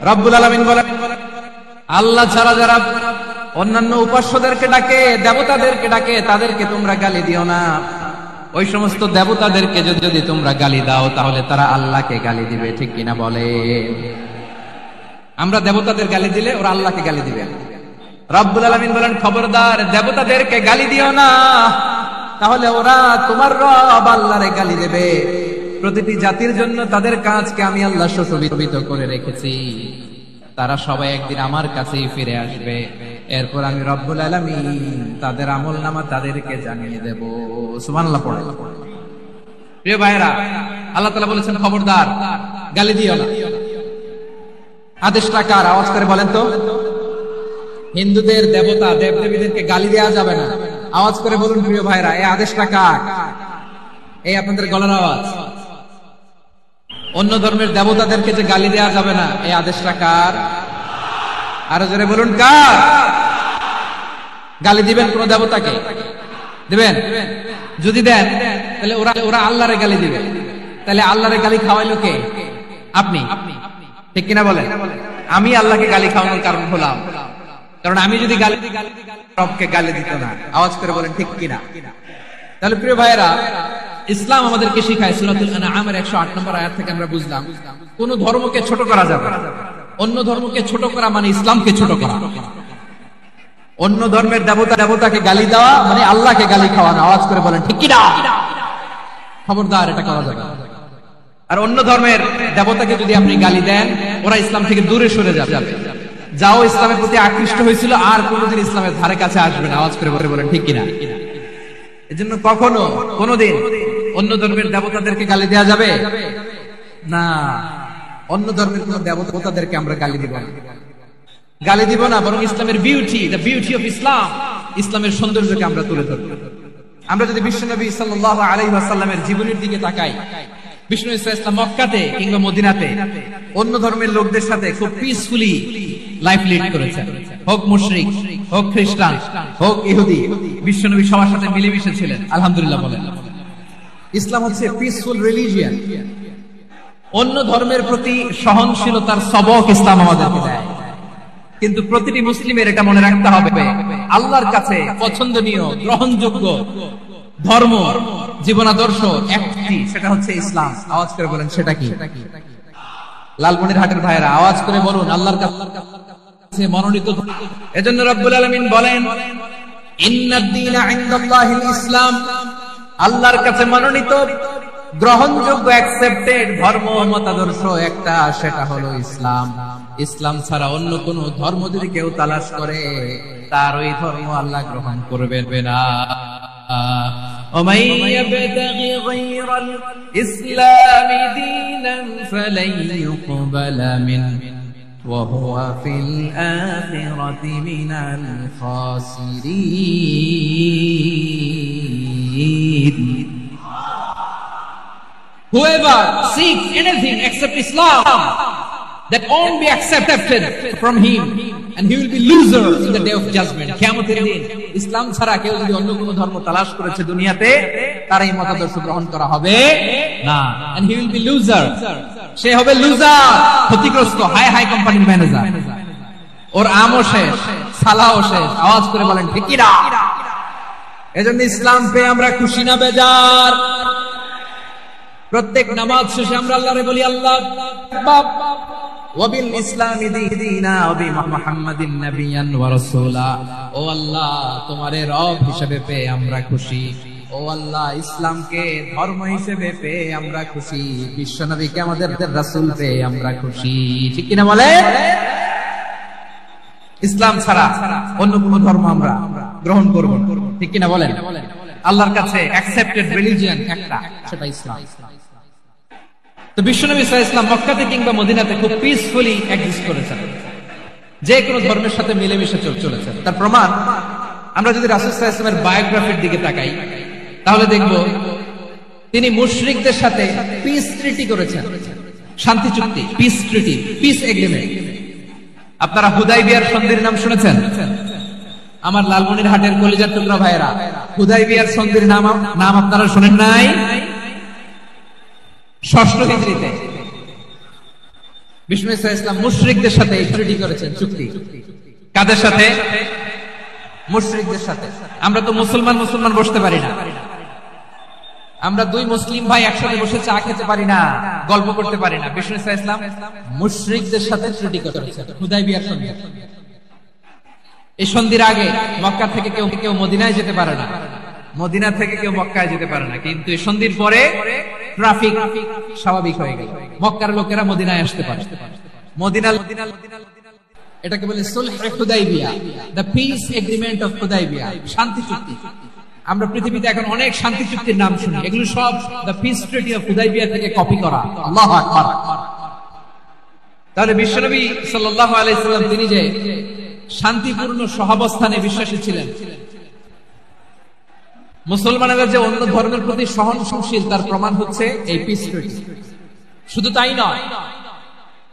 রব্বুল আলামিন বলেন, আল্লাহ ছাড়া যারা অন্যান্য উপাস্যদেরকে ডাকে, দেবতাদেরকে ডাকে, তাদেরকে তোমরা গালি দিও না। ওই সমস্ত দেবতাদেরকে যদি তোমরা গালি দাও তাহলে তারা আল্লাহকে গালি দিবে, ঠিক কিনা বলে? আমরা দেবতাদের গালি দিলে ওরা আল্লাহকে গালি দিবে। রব্বুল আলামিন বলেন, খবরদার দেবতাদেরকে গালি দিও না, তাহলে ওরা তোমার রব আল্লাহরে গালি দেবে। প্রতিটি জাতির জন্য তাদের কাজকে আমি আল্লাহ সুশোভিত করে রেখেছি, তারা সবাই একদিন আমার কাছেই ফিরে আসবে। এরপর আমি রব্বুল আলামিন তাদের আমলনামা তাদেরকে জানিয়ে দেব। সুবহানাল্লাহ পড়ে। প্রিয় ভাইরা, আল্লাহ তাআলা বলেছেন খবরদার গালি দিও না। আদেশটা কার? আওয়াজ করে বলেন তো। হিন্দুদের দেবতা দেবদেবীদেরকে গালি দেওয়া যাবে না। আওয়াজ করে বলুন প্রিয় ভাইরা, এই আদেশটা কার? এই আপনাদের গলার আওয়াজ। অন্য ধর্মের দেবতাদেরকে যে গালি দেওয়া যাবে না, এই আদেশটা কার? আরো জোরে বলুন, কার? গালি দিবেন কোন দেবতাকে? দিবেন? যদি দেন তাহলে ওরা আল্লাহরে গালি দিবে। তাহলে আল্লাহরে গালি খাওয়াইলো কে? আপনি, ঠিক কিনা বলেন? আমি আল্লাহকে গালি খাওয়ানোর কারণ হলাম, কারণ আমি যদি গালি রবকে গালি দিত না। আওয়াজ করে বলেন ঠিক কিনা? তাহলে প্রিয় ভাইয়েরা, ইসলাম আমাদেরকে শিখায়, সূরাতুল আনআমের 108 নম্বর আয়াত থেকে আমরা বুঝলাম কোন ধর্মকে ছোট করা যাবে না। অন্য ধর্মকে ছোট করা মানে ইসলামকে ছোট করা। অন্য ধর্মের দেবতাকে গালি দেওয়া মানে আল্লাহকে গালি খাওয়ানো। আওয়াজ করে বলেন ঠিক কিনা? খবরদার, এটা করা যাবে না। আর অন্য ধর্মের দেবতাকে যদি আপনি গালি দেন, ওরা ইসলাম থেকে দূরে সরে যাবে। যাও ইসলামের প্রতি আকৃষ্ট হয়েছিল আর কোনোদিন ইসলামের ধারে কাছে আসবে না। আওয়াজ করে বলেন ঠিক কিনা? এজন্য কখনো কোনোদিন অন্য ধর্মের দেবতাদেরকে গালি দেওয়া যাবে না। অন্য ধর্মের কোন দেবতাদেরকে আমরা গালি দিব না, গালি দিব না, বরং ইসলামের beauty, the beauty of Islam, ইসলামের সৌন্দর্যকে আমরা তুলে ধরব। আমরা যদি বিশ্বনবী সাল্লাল্লাহু আলাইহি ওয়াসাল্লামের জীবনের দিকে তাকাই, বিষ্ণু ইসলাম মক্কাতে কিংবা মদিনাতে অন্য ধর্মের লোকদের সাথে খুব পিসফুলি লাইফ লিড করেছেন। হোক মুশরিক, হোক খ্রিস্টান, হোক ইহুদি, বিশ্বনবী সবার সাথে মিলেমিশে ছিলেন। আলহামদুলিল্লাহ বলেন। ইসলাম হচ্ছে পিসফুল রিলিজিয়ন। অন্য ধর্মের প্রতি সহনশীলতার সবক ইসলাম আমাদেরকে দেয়। কিন্তু প্রতিটি মুসলিমের এটা মনে রাখতে হবে, আল্লাহর কাছে পছন্দনীয় গ্রহণযোগ্য ধর্ম, জীবনাদর্শ একটি, সেটা হচ্ছে ইসলাম। আওয়াজ করে বলেন সেটা কি? লালমনিরহাটের ভাইয়েরা আওয়াজ করে বলুন, আল্লাহর কাছে মনোনীত। এজন্য রব্বুল আলামিন বলেন, ইন্নাদ দীনা ইনদাল্লাহিল ইসলাম, আল্লাহর কাছে মনোনীত গ্রহণযোগ্য অ্যাকসেপ্টেড ধর্ম মতাদর্শ একটা, সেটা হলো ইসলাম। ইসলাম ছাড়া অন্য কোন ধর্ম যদি কেউ তালাশ করে, তার ওই ধর্ম আল্লাহ গ্রহণ করবে না। ومن يبتغي غير الإسلام دينا فلن يقبل منه وهو في الآخرة من الخاسرين. Whoever seeks anything except Islam, that won't be accepted from him, and he will be loser in the day of judgment. কিয়ামতের দিন ইসলাম ছাড়া কেউ যদি অন্য কোনো ধর্ম তালাশ করেছে দুনিয়াতে, তার এই মতাদর্শ গ্রহণ করা হবে না, and he will be loser. সে হবে লুজার, ক্ষতিগ্রস্ত, হাই হাই কোম্পানির ম্যানেজার। ওর আমও শেষ, সালাও শেষ। আওয়াজ করে বলেন ঠিক কি না? এজন্য ইসলাম পেয়ে আমরা খুশি না বেজার? প্রত্যেক নামাজ শেষে আমরা আল্লাহরে বলি, আল্লাহ ওয়াবিল ইসলামি দীনা ওয়াবি মুহাম্মাদিন নাবিয়ান ওয়া রাসূলা। ও আল্লাহ, তোমারে রব হিসেবে পেয়ে আমরা খুশি। ও আল্লাহ, ইসলামকে ধর্ম হিসেবে পেয়ে আমরা খুশি। বিশ্ব নবীকে আমাদের রাসূল পেয়ে আমরা খুশি। ঠিক কিনা বলে? ইসলাম ছাড়া অন্য কোন ধর্ম আমরা গ্রহণ করব না। ঠিক কিনা বলেন? আল্লাহর কাছে অ্যাকসেপ্টেড রিলিজিয়ন একটা, সেটা ইসলাম। তো বিশ্বনবী সাল্লাল্লাহু আলাইহি ওয়াসাল্লাম মক্কাতে কিংবা মদিনাতে খুব পিসফুলি এক্সিস্ট করেছেন, যে কোনো ধর্মের সাথে মিলেমিশে চলেছেন। তার প্রমাণ আমরা যদি রাসূল সাল্লাল্লাহু আলাইহি ওয়াসাল্লামের বায়োগ্রাফির দিকে তাকাই, তাহলে দেখব তিনি মুশরিকদের সাথে পিস ট্রিটি করেছেন, শান্তি চুক্তি, পিস ট্রিটি, পিস এগ্রিমেন্ট। আপনারা হুদাইবিয়ার সন্ধির নাম শুনেছেন? আমার লালমনিরহাটের কলিজার টুকরা ভাইয়েরা, হুদাইবিয়ার সন্ধির নাম আপনারা শুনেন নাই? ষষ্ঠ হিজরিতে বিষ্ণু ইসলাম মুশরিকদের সাথে ট্রিটি করেছেন, চুক্তি। কাদের সাথে? মুশরিকদের সাথে। আমরা তো মুসলমান বসতে পারি না, আমরা দুই মুসলিম ভাই একসাথে বসে চা খেতে পারি না, গল্প করতে পারি না। বিষ্ণু ইসলাম মুশরিকদের সাথে ট্রিটি করেছেন হুদায়বিয়ার সন্ধি। এই সন্ধির আগে মক্কা থেকে কেউ মদিনায় যেতে পারে না, মদিনা থেকে কেউ মক্কায় যেতে পারে না, কিন্তু এই সন্ধির পরে ট্রাফিক স্বাভাবিক হয়ে গেল, মক্কার লোকেরা মদিনায় আসতে পারে। এটাকে বলে সুলহ হুদায়বিয়া, দ্য পিস এগ্রিমেন্ট অফ হুদায়বিয়া, শান্তি চুক্তি। আমরা পৃথিবীতে এখন অনেক শান্তি চুক্তির নাম শুনি, এগুলো সব দ্য পিস ট্রিটি অফ হুদায়বিয়া থেকে কপি করা। আল্লাহু আকবার। তাহলে বিশ্বনবী সাল্লাল্লাহু আলাইহি সাল্লাম তিনি যে শান্তিপূর্ণ সহাবস্থানে বিশ্বাসী ছিলেন, মুসলমানেরা যে অন্য ধর্মের প্রতি সহনশীল তার প্রমাণ হচ্ছে এই পিস ট্রিটি। শুধু তাই নয়,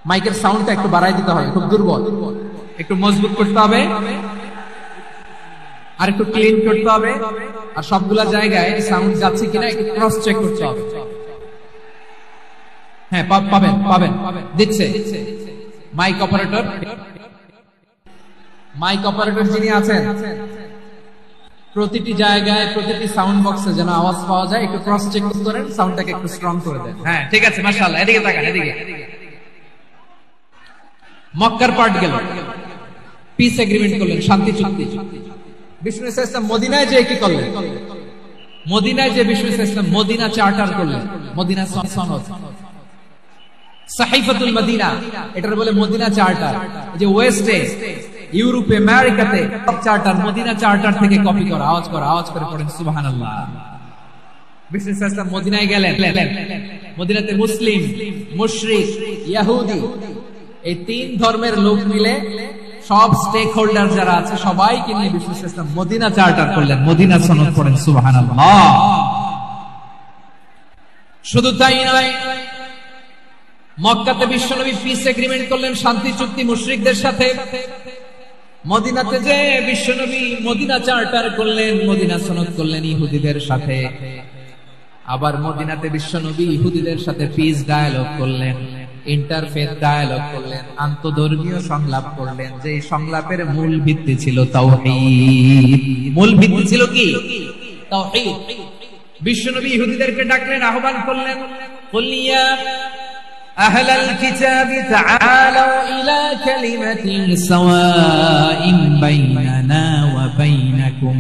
মাইকের সাউন্ডটা একটু বাড়াই দিতে হবে, খুব দুর্বল, একটু মজবুত করতে হবে, আর একটু ক্লিন করতে হবে, আর সবগুলা জায়গায় সাউন্ড যাচ্ছে কিনা একটু ক্রস চেক করতে হবে। হ্যাঁ, পাবেন দিচ্ছে মাইক অপারেটর যিনি আছেন, প্রতিটি জায়গায় প্রতিটি সাউন্ড বক্সে যেন আওয়াজ পাওয়া যায়, একটু ক্রস চেক করেন, সাউন্ডটাকে একটু স্ট্রং করে দেন। হ্যাঁ, ঠিক আছে, মাশাআল্লাহ। এদিকে তাকান, এদিকে। মক্কার পার্ট গেল, পিস এগ্রিমেন্ট করলেন, শান্তি চুক্তি। বিষ্ণু ইসলাম মদিনায় যে কি করলেন? মদিনায় যে বিষ্ণু ইসলাম মদিনা চার্টার করলেন, মদিনা সনদ, সাহিফাতুল মদিনা, এটার বলে মদিনা চার্টার। যে ওয়েস্টে, ইউরোপে, আমেরিকাতে সব চার্টার মদিনা চার্টার থেকে কপি করা। আওয়াজ করে পড়েন সুবহানাল্লাহ। বিষ্ণু ইসলাম মদিনায় গেলেন, মদিনাতে মুসলিম, মুশরিক, ইহুদি, এই তিন ধর্মের লোক মিলে সব স্টেক হোল্ডার যারা আছে সবাইকে নিয়ে বিষ্ণু ইসলাম মদিনা চার্টার করলেন, মদিনা সনদ পড়েন সুবহানাল্লাহ। শুধু তাই নয়, মক্কাতে বিশ্বনবী পিস এগ্রিমেন্ট করলেন, শান্তি চুক্তি মুশরিকদের সাথে। মদিনাতে যে বিশ্বনবী মদিনা চার্টার করলেন, মদিনা সনদ করলেন ইহুদিদের সাথে। আবার মদিনাতে বিশ্বনবী ইহুদিদের সাথে পিস ডায়ালগ করলেন, ইন্টারফেথ ডায়ালগ করলেন, আন্তধর্মীয় সংলাপ করলেন। যে সংলাপের মূল ভিত্তি ছিল তাওহীদ। মূল ভিত্তি ছিল কি? তাওহীদ। বিশ্বনবী ইহুদিদেরকে ডাকলেন, আহ্বান করলেন, কুল ইয়া আহলাল কিতাবি তাআলাউ ইলা কালিমাতিন সাওয়াইন বাইনানা ওয়া বাইনাকুম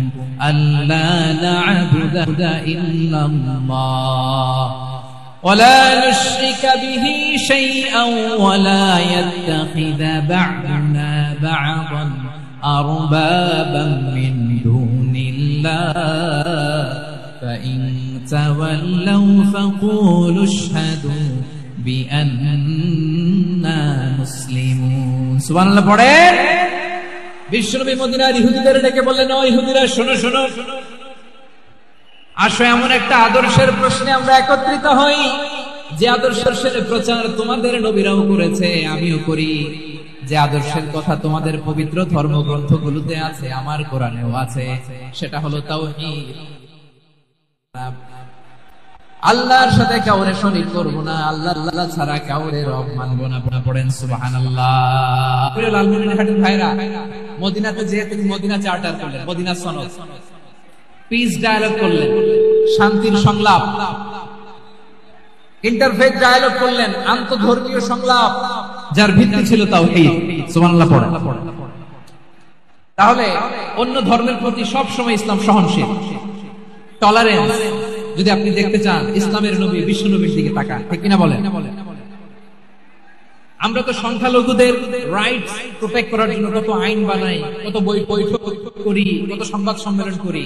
আল্লা না'বুদা ইল্লাল্লাহ ولا نشرك به شيئا ولا يتخذ بعضنا بعضا أربابا من دون الله فإن تولوا فقولوا اشهدوا بأننا مسلمون سبحان الله পড়েন। বিশ্বনবী মদিনার ইহুদিদের ডেকে বললেন, ও ইহুদিরা, শোনো শোনো, আসো এমন একটা আদর্শের প্রশ্নে আমরা একত্রিত হই, যে আদর্শের প্রচার তোমাদের নবীরাও করেছে, আমিও করি, যে আদর্শের কথা তোমাদের পবিত্র ধর্মগ্রন্থগুলোতে আছে, আমার কোরআনেও আছে, সেটা হলো তাওহীদ। আল্লাহর সাথে কাউরে শরীক করব না, আল্লাহ ছাড়া কাউরে রব মানব না। পড়েন সুবহানাল্লাহ। লালমনিরহাটের ভাইরা, মদিনাতে যে তিনি মদিনা চার্টার করলেন, মদিনা সনদ, পিস ডায়ালগ করলেন, শান্তির সংলাপ, ইন্টারফেথ ডায়ালগ করলেন, আন্তধর্মীয় সংলাপ, যার ভিত্তি ছিল তাওহীদ। সুবহানাল্লাহ পড়েন। তাহলে অন্য ধর্মের প্রতি সব সময় ইসলাম সহনশীল, টলারেন্স। যদি আপনি দেখতে চান ইসলামের নবী বিশ্ব নবীর দিকে তাকান, ঠিক কিনা বলেন? আমরা তো সংখ্যালঘুদের রাইটস প্রোটেক্ট করার জন্য কত আইন বানাই, কত বৈঠক করি, কত সংবাদ সম্মেলন করি।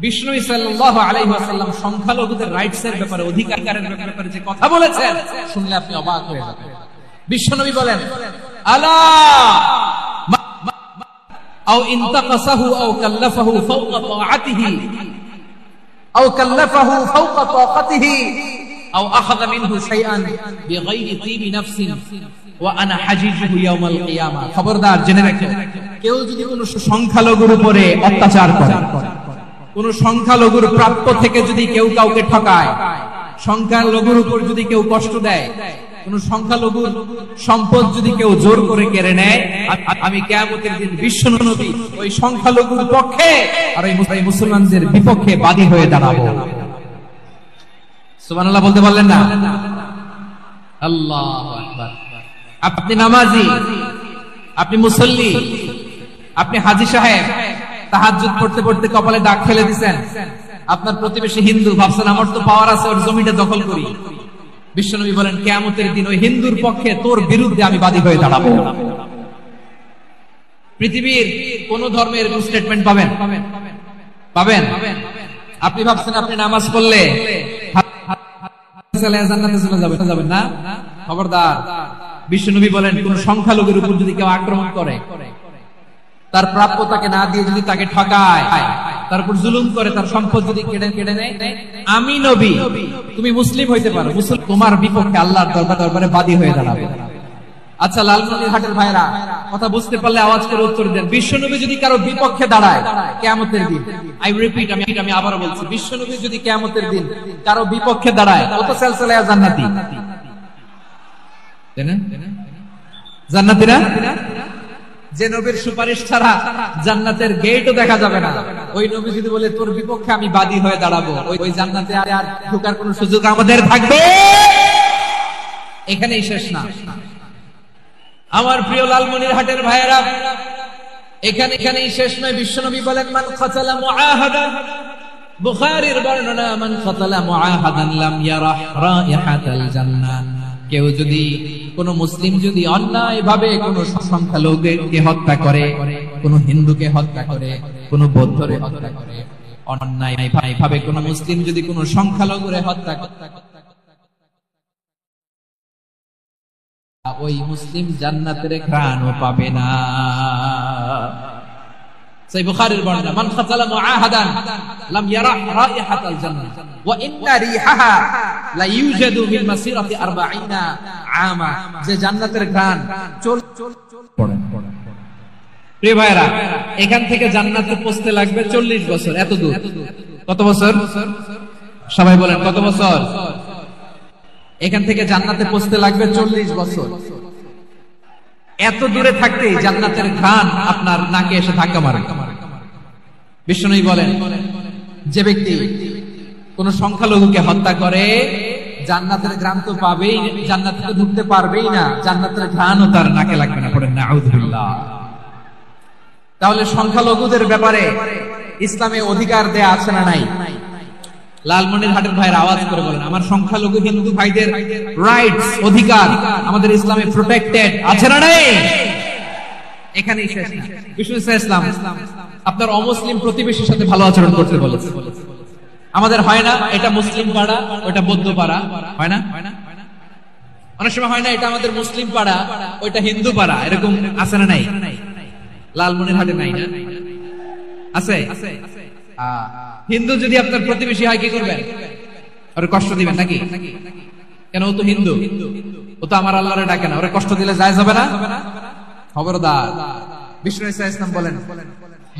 বিষ্ণু সাল্লাল্লাহু আলাইহি ওয়াসাল্লাম সংখ্যালঘুদের রাইটস এর ব্যাপারে, অধিকারের ব্যাপারে যে কথা বলেছেন, শুনলে আপনি অবাক হয়ে যাবেন। বিশ্বনবী বলেন, আলা আও ইনতাকাসাহু আও কাল্লাফাহু ফাওকা তাআতিহি আও কাল্লাফাহু ফাওকা তাআতিহি আও আখাযা মিনহু শাইআন বিগাইরি তিবি নাফসিন ওয়া আনা হাজিজুহু ইয়াউমাল কিয়ামা। খবরদার, জেনে রাখুন, কেউ যদি কোনো সংখ্যালঘুর উপরে অত্যাচার করে, কোন সংখ্যালঘুর প্রাপ্য থেকে যদি কেউ কাউকে ঠকায়, সংখ্যালঘুর উপর যদি কেউ কষ্ট দেয়, কোন সংখ্যালঘুর সম্পদ যদি কেউ জোর করে কেড়ে নেয়, আমি কিয়ামতের দিন বিশ্ব নবী ওই সংখ্যালঘুর পক্ষে আর ওই মুসলমানদের বিপক্ষে বাদী হয়ে দাঁড়াবো। সুবহানাল্লাহ বলতে পারলেন না? আল্লাহু আকবার। আপনি নামাজি, আপনি মুসল্লি, আপনি হাজী সাহেব, তাহাজ্জুদ পড়তে পড়তে কপালে দাগ ফেলে দিবেন, আপনার প্রতিবেশী হিন্দু, ভাবছেন আমার তো পাওয়ার আছে, ওর জমিটা দখল করি। বিশ্বনবী বলেন কিয়ামতের দিন ওই হিন্দুর পক্ষে তোর বিরুদ্ধে আমি বাদী হয়ে দাঁড়াবো। পৃথিবীর কোন ধর্মের স্টেটমেন্ট পাবেন? পাবেন? আপনি ভাবছেন আপনি নামাজ পড়লে জান্নাতে চলে যাবেন না? খবরদার। বিশ্বনবী বলেন কোন সংখ্যালঘুর উপর যদি কেউ আক্রমণ করে, তার প্রাপ্যতাকে না দিয়ে যদি তাকে ঠকায়, তার উপর জুলুম করে, তার সম্পদ যদি কেড়ে নেয়, আমি নবী, তুমি মুসলিম হইতে পারো, তোমার বিপক্ষে আল্লাহর দরবারে বাদী হয়ে দাঁড়াবে। আচ্ছা লালমনিরহাটের ভাইরা, কথা বুঝতে পারলে আওয়াজ করে উত্তর দেন। বিশ্বনবী যদি কারো বিপক্ষে দাঁড়ায় কিয়ামতের দিন, আই রিপিট, আমি আবারো বলছি, বিশ্বনবী যদি কিয়ামতের দিন কারো বিপক্ষে দাঁড়ায়, ও তো সেলসেলায়া জান্নাতি, জান্নাতি না? যে নবীর সুপারিশ ছাড়া জান্নাতের গেটও দেখা যাবে না, ওই নবী যদি বলে তোর বিপক্ষে আমি বাদী হয়ে দাঁড়াবো, ওই জান্নাতে আর ঢোকার কোন সুযোগ আমাদের থাকবে? এখানেই শেষ না আমার প্রিয় লালমনিরহাটের ভাইয়েরা, এখানেই শেষ নয়। বিশ্বনবী বলেন মান কাতালা মুআহাদান, বুখারীর বর্ণনা, মান কাতালা মুআহাদান লাম ইয়ারাহ রাইহাতাল জান্নাহ। কেউ যদি, কোন মুসলিম যদি অন্যায় ভাবে কোন সংখ্যালঘুকে হত্যা করে, কোন হিন্দুকে হত্যা করে, কোন বৌদ্ধরে হত্যা করে, অন্যায় ভাবে কোন মুসলিম যদি কোন সংখ্যালঘুরে হত্যা করে, ওই মুসলিম জান্নাতের ঘ্রাণও পাবে না। সেই বুখারীর বর্ণনা, মান কাতালা মুআহাদান লাম ইয়ারা রাইহাতাল জান্নাহ ওয়া ইন্না রিহাহা লা ইউজাদু মিন মাসিরাতি 40 আমা। যে জান্নাতের ঘ্রাণ পড়ে। প্রিয় ভাইরা, এখান থেকে জান্নাতে পৌঁছতে লাগবে 40 বছর। এত দূর। কত বছর? সবাই বলেন কত বছর? এখান থেকে জান্নাতে পৌঁছতে লাগবে 40 বছর। এত দূরে থাকতেই জান্নাতের ঘ্রাণ আপনার নাকে এসে ধাক্কা মারে। বিশ্বনবী বলেন যে ব্যক্তি কোন সংখ্যালঘুকে হত্যা করে, জান্নাতের ঘ্রাণ তো পাবেই, জান্নাতে তো ঢুকতে পারবেই না, জান্নাতের ঘ্রাণও তার নাকে লাগবে না। পড়েন নাউযুবিল্লাহ। তাহলে সংখ্যালঘুদের ব্যাপারে ইসলামে অধিকার দেয়া আছে না নাই? লালমনিরহাটের ভাইয়ের আওয়াজ করে বলেন আমার সংখ্যালঘু হিন্দু ভাইদের রাইটস, অধিকার আমাদের ইসলামে প্রোটেক্টেড আছে না নাই? এখানেই শেষ না। বিষ্ণু ইসলাম আপনার অমুসলিম প্রতিবেশীর সাথে ভালো আচরণ করতে বলেছে। আমাদের হয় না এটা মুসলিম পাড়া, ওটা বৌদ্ধ পাড়া, হয় না? অনেক সময় হয় না এটা আমাদের মুসলিম পাড়া, ওইটা হিন্দু পাড়া, এরকম আছে না নাই? লালমনিরহাটে নাই না? আছে? হিন্দু যদি আপনার প্রতিবেশী হয় কি করবেন? ওরে কষ্ট দিবেন নাকি? কেন? ও তো হিন্দু, ও তো আমার আল্লাহরে ডাকে না, ওরে কষ্ট দিলে জায়েজ হবে না? খবরদার। বিষ্ণু ইসলাম বলেন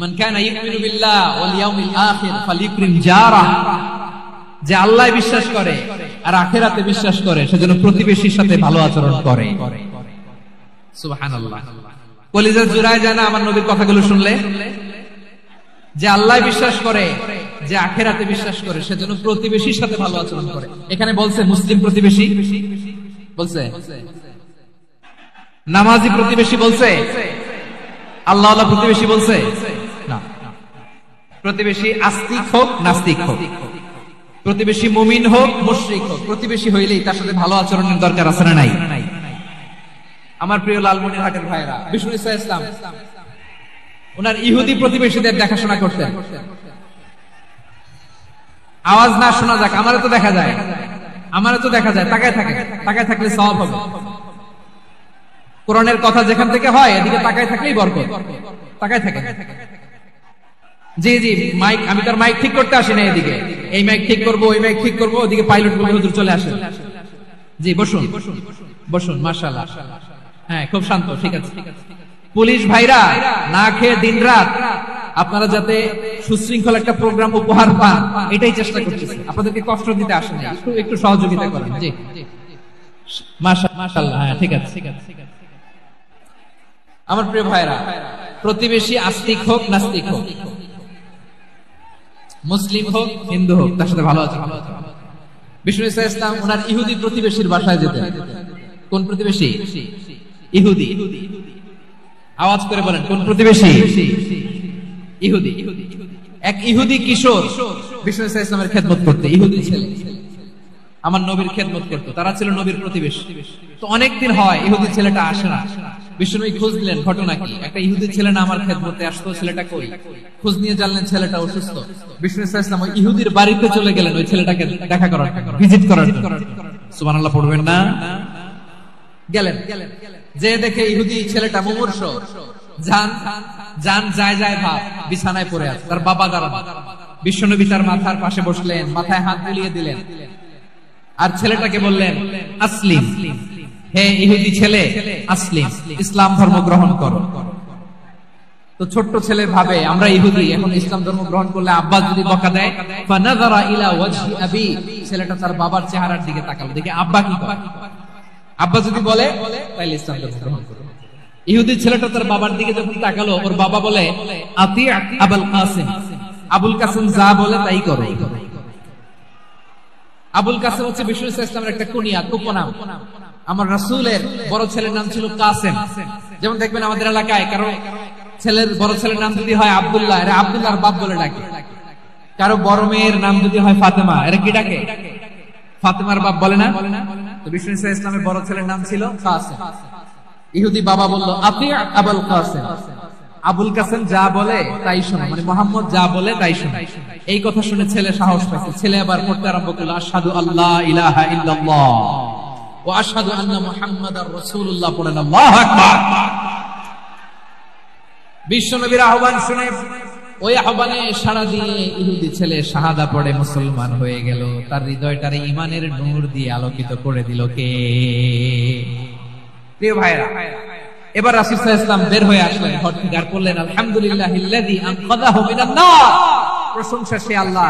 মান কানা ইউমিনু বিল্লাহ ওয়াল ইয়াউমিল আখির ফালিকরিম জারা। যে আল্লাহ বিশ্বাস করে আর আখিরাতে বিশ্বাস করে, সেজন্য প্রতিবেশীর সাথে ভালো আচরণ করে। সুবহানাল্লাহ। কলিজা জুড়ায় যায় না আমার নবীর কথাগুলো শুনলে? যে আল্লাহ বিশ্বাস করে, যে আখিরাতে বিশ্বাস করে, সেজন্য প্রতিবেশীর সাথে ভালো আচরণ করে। এখানে বলছে মুসলিম প্রতিবেশী বলছে, নামাজি প্রতিবেশী বলছে, আল্লাহওয়ালা প্রতিবেশী বলছে না। প্রতিবেশী আস্তিক হোক নাস্তিক হোক, প্রতিবেশী মুমিন হোক মুশরিক হোক, প্রতিবেশী হইলেই তার সাথে ভালো আচরণের দরকার আছে না নাই? আমার প্রিয় লালমনিরহাটের ভাইরা, বিষ্ণু ইসলাম ওনার ইহুদি প্রতিবেশীদের দেখাশোনা করতেন। আওয়াজ না শোনা যাক, আমারও তো দেখা যায়, তাকায় থাকলে সওয়াব হবে। কোরআনের কথা যেখান থেকে হয় এদিকে তাকায় থাকলেই বরকত। তাকায় থাকে। জি জি, মাইক, আমি তার মাইক ঠিক করতে আসি না এদিকে, এই মাইক ঠিক করবো, ওই মাইক ঠিক করবো, ওদিকে পাইলট বলে হুজুর চলে আসেন। জি বসুন, মাশাআল্লাহ। হ্যাঁ, খুব শান্ত, ঠিক আছে। পুলিশ ভাইরা না খেয়ে দিনরাত আপনারা যাতে সুশৃঙ্খল একটা প্রোগ্রাম উপহার পান, এটাই চেষ্টা করতেছে। আপনাদেরকে কষ্ট দিতে আসে না, একটু সহযোগিতা করেন। জি মাশাআল্লাহ, হ্যাঁ ঠিক আছে। আমার প্রিয় ভাইরা, প্রতিবেশী আস্তিক হোক নাস্তিক হোক, মুসলিম হোক হিন্দু হোক, তার সাথে ভালো আছে। বিষ্ণু ইসলাম ওনার ইহুদি প্রতিবেশীর বাসায় যেতেন। কোন প্রতিবেশী? ইহুদি। আওয়াজ করে বলেন, কোন প্রতিবেশী? ইহুদি। এক ইহুদি কিশোর বিষ্ণু ইসলামের খেদমত করতে, ইহুদি ছেলে আমার নবীর খেদমত করতো, তারা ছিল নবীর প্রতিবেশী। তো অনেকদিন হয় ইহুদি ছেলেটা আসে না। বিষ্ণুনবী খোঁজ দিলেন, ঘটনা কি? একটা ইহুদি ছেলে না আমার খেদমতে আসতো, ছেলেটা কই? খোঁজ নিয়ে জানলেন ছেলেটা অসুস্থ। বিষ্ণু ইসলাম ওই ইহুদির বাড়িতে চলে গেলেন ওই ছেলেটাকে দেখা করার, ভিজিট করার জন্য। সুবহানাল্লাহ পড়বেন না? গেলেন, যে দেখে ইহুদি ছেলেটা মুমূর্ষ, জান যায় ভাব, বিছানায় পড়ে আছে, তার বাবা দাঁড়ানো। বিশ্বনবী তার মাথার পাশে বসলেন, মাথায় হাত বুলিয়ে দিলেন, আর ছেলেটাকে বললেন, আসলিম, হে ইহুদি ছেলে, আসলিম, ইসলাম ধর্ম গ্রহণ করো। তো ছোট্ট ছেলে ভাবে আমরা ইহুদি, এখন ইসলাম ধর্ম গ্রহণ করলে আব্বা যদি বকা দেয়, ফানাযারা ইলা ওয়াজহি আবি, ছেলেটা তার বাবার চেহারার দিকে তাকালো, দেখে আব্বা কি করে। আব্বা যদি বলে তাহলে ইসলাম ধর্ম গ্রহণ করো। ইহুদি ছেলেটা তার বাবার দিকে যখন তাকালো, ওর বাবা বলে, আতি আবুল কাসিম, আবুল কাসিম যা বলে তাই করো। আবুল কাসিম হচ্ছে বিষ্ণু ইসলামের একটা কুনিয়াত, উপনাম। আমার রাসূলের বড় ছেলের নাম ছিল কাসেম। যেমন দেখবেন আমাদের এলাকায় কারো ছেলের বড় ছেলের নাম যদি হয় আব্দুল্লাহ, এরা আব্দুল্লাহর বাপ বলে ডাকে। কারো বড় মেয়ের নাম যদি হয় ফাতেমা, এরা কি ডাকে? ফাতেমার বাপ বলে না? তো বিষ্ণু ইসলামের বড় ছেলের নাম ছিল কাসেম। ইহুদি বাবা বলল, আতি আবুল কাসেম, আবুল কাসেম যা বলে তাই শোনো, মানে মোহাম্মদ যা বলে তাই শোনো। এই কথা শুনে ছেলে সাহস পাইছে। ছেলে আবার পড়তে আরম্ভ করলো, আশহাদু আল্লাহ ইলাহা ইল্লাল্লাহ ওয়া আশহাদু আন্না মুহাম্মাদার রাসূলুল্লাহ, পড়েন আল্লাহু আকবার। বিশ্বনবীর আহ্বান শুনে ওই আহ্বানে সাড়া দিয়ে ইহুদি ছেলে শাহাদা পড়ে মুসলমান হয়ে গেল। তার হৃদয়টারে ঈমানের নূর দিয়ে আলোকিত করে দিল কে? প্রিয় ভাইরা, এবার রাসূল সাল্লাল্লাহু আলাইহি ওয়াসাল্লাম বের হয়ে আসলেন ঘর থেকে, আর বললেন, আলহামদুলিল্লাহিল্লাযী আনকাযাহু মিনান নার, প্রশংসা সে আল্লাহ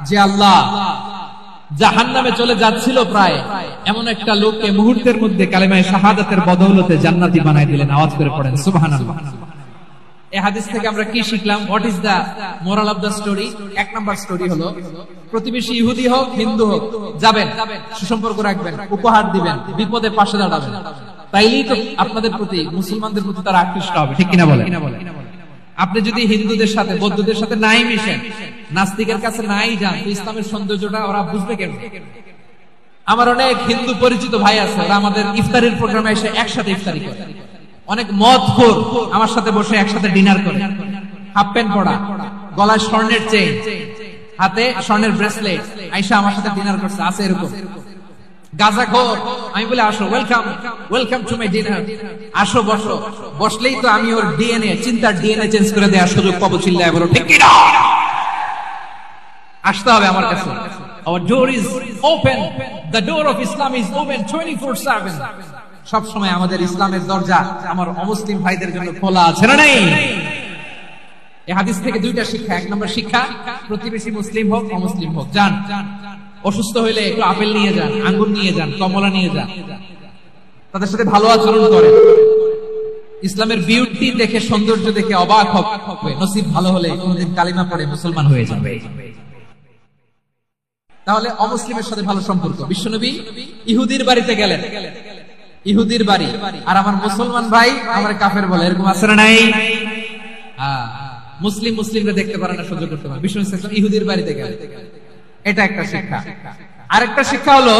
যে আল্লাহ জাহান্নামে চলে যাচ্ছিল প্রায় এমন একটা লোককে মুহূর্তের মধ্যে কালেমায়ে শাহাদাতের বদৌলতে জান্নাতি বানায় দিলেন। আওয়াজ করে পড়েন সুবহানাল্লাহ। এই হাদিস থেকে আমরা কি শিখলাম? What is the moral of the story? এক নাম্বার স্টোরি হলো, প্রতিবেশী ইহুদি হোক হিন্দু হোক, যাবেন, সুসম্পর্ক রাখবেন, উপহার দিবেন, বিপদে পাশে দাঁড়াবেন, তাইলেই তো আপনাদের প্রতি, মুসলমানদের প্রতি তারা আকৃষ্ট হবে। ঠিক কিনা বলেন? আপনি যদি হিন্দুদের সাথে বৌদ্ধদের সাথে নাই মিশেন, নাস্তিকের কাছে নাই যান, তো ইসলামের সৌন্দর্যটা ওরা বুঝবে কেন? আমার অনেক হিন্দু পরিচিত ভাই আছে, ওরা আমাদের ইফতারের প্রোগ্রামে এসে একসাথে ইফতারি করে। অনেক মদখোর আমার সাথে বসে একসাথে ডিনার করে, হাফ প্যান্ট পরা, গলায় স্বর্ণের চেইন, হাতে স্বর্ণের ব্রেসলেট, আয়েশা আমার সাথে ডিনার করছে, আছে এরকম। গাঁজাখোর, আমি বলে আসো, ওয়েলকাম টু মাই ডিনার, আসো বসো। বসলেই তো আমি ওর ডিএনএ, চিন্তার ডিএনএ চেঞ্জ করে দেওয়ার সুযোগ পাবো। চিল্লায় বলো ঠিক কি না? আসতে হবে আমার কাছে। Our door is open. The door of Islam is open 24/7. সব সময় আমাদের ইসলামের দরজা আমার অমুসলিম ভাইদের জন্য খোলা আছে না নাই? এই হাদিস থেকে দুইটা শিক্ষা। এক নম্বর শিক্ষা, প্রতিবেশী মুসলিম হোক অমুসলিম হোক, যান, অসুস্থ হইলে একটু আপেল নিয়ে যান, আঙ্গুর নিয়ে যান, কমলা নিয়ে যান, তাদের সাথে ভালো আচরণ করেন। ইসলামের বিউটি দেখে, সৌন্দর্য দেখে অবাক হবে। নসিব ভালো হলে কোনদিন কালিমা পড়ে মুসলমান হয়ে যাবে। তাহলে অমুসলিমের সাথে ভালো সম্পর্ক। বিশ্বনবী ইহুদির বাড়িতে গেলেন, ইহুদির বাড়ি, আর আমার মুসলমান ভাই আমার কাফের বলে, এরকম আছে না নাই? মুসলিমরা দেখতে পারে না, সহ্য করতে পারে। বিশ্বনবী সাল্লাল্লাহু আলাইহি ওয়াসাল্লাম ইহুদির বাড়িতে গেলেন, এটা একটা শিক্ষা। আরেকটা শিক্ষা হলো,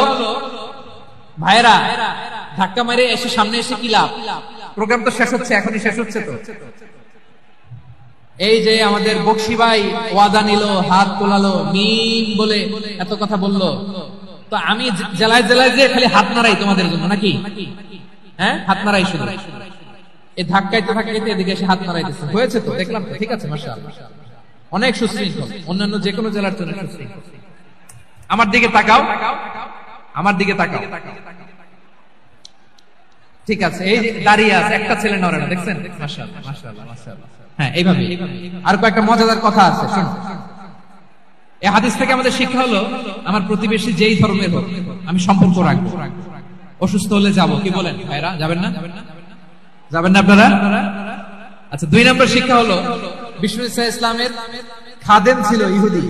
ভাইরা ধাক্কা মেরে এসে সামনে এসে কি লাভ? প্রোগ্রাম তো শেষ হচ্ছে, এখনই শেষ হচ্ছে। তো এই যে আমাদের বকশি ভাই ওয়াদা নিল, হাত তোলালো, মিম বলে এত কথা বললো, তো আমি জেলায় জেলায় যে খালি হাত নাড়াই তোমাদের জন্য নাকি? হ্যাঁ, হাত নাড়াই শুধু। এই ধাক্কাইতে এদিকে এসে হাত নাড়াইতেছে, হয়েছে তো, দেখলাম তো, ঠিক আছে, মাশাআল্লাহ, অনেক সুশৃঙ্খল, অন্যান্য যে কোনো জেলার জন্য সুশৃঙ্খল। আমার দিকে তাকাও, আমার দিকে তাকাও, ঠিক আছে। এই দাঁড়িয়ে আছে, একটা ছেলে নড়ে না, দেখছেন? মাশাআল্লাহ, মাশাআল্লাহ, মাশাআল্লাহ। হ্যাঁ, এইভাবে আর কয়েকটা মজাদার কথা আছে, শুনুন। এই হাদিস থেকে আমাদের শিক্ষা হলো, আমার প্রতিবেশী যেই ধর্মের হোক আমি সম্পর্ক রাখবো। অসুস্থ হলে যাব, কি বলেন ভাইরা? যাবেন না? যাবেন না আপনারা? আচ্ছা, 2 নম্বর শিক্ষা হলো বিষ্ণু ইসলামের খাদেম ছিল ইহুদি।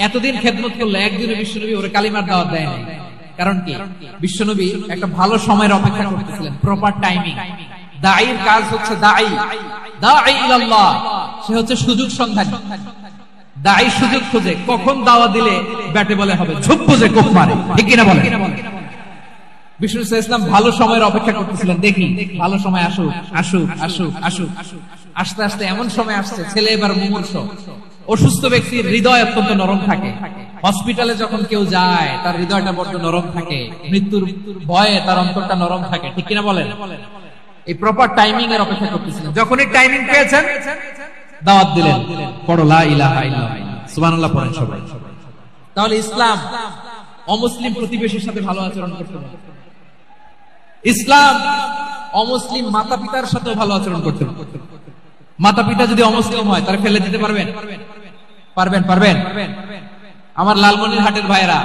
এতদিন খেদমত করলো, একদিনে বিশ্বনবী ওরে কালিমার দাওয়াত দেয় নাই। কারণ কি? বিশ্বনবী একটা ভালো সময়ের অপেক্ষা করতেছিলেন, প্রপার টাইমিং। দাঈর কাজ হচ্ছে দাঈ ইলাল্লাহ, সে হচ্ছে সুযোগ সন্ধানী। দাঈ সুযোগ খোঁজে, কখন দাওয়াত দিলে ব্যাটে বলে হবে, ঝুপ বুঝে কোপ মারে, ঠিক কিনা বলেন? বিষ্ণু ইসলাম ভালো সময়ের অপেক্ষা করতেছিলেন, দেখি ভালো সময় আসুক আসুক আসুক আসুক। আস্তে আস্তে এমন সময় আসছে, ছেলে এবার মুমূর্ষ। অসুস্থ ব্যক্তির হৃদয় অত্যন্ত নরম থাকে। হসপিটালে যখন কেউ যায় তার হৃদয়টা বড্ড নরম থাকে, মৃত্যুর ভয়ে তার অন্তরটা নরম থাকে, ঠিক কিনা বলেন? এই প্রপার টাইমিং এর অপেক্ষা করতেছিলেন। যখনই টাইমিং পেয়েছেন দাওয়াত দিলেন, পড়ো লা ইলাহা ইল্লাল্লাহ, সুবহানাল্লাহ পড়েন সবাই। তাহলে ইসলাম অমুসলিম প্রতিবেশীর সাথে ভালো আচরণ করতে পারে। ইসলাম অমুসলিম মাতা পিতার সাথে ভালো আচরণ করতে পারে। মাতা পিতা যদি অমুসলিম হয় তাহলে ফেলে দিতে পারবেন? পারবেন? আমার লালমনিরহাটের ভাইরা,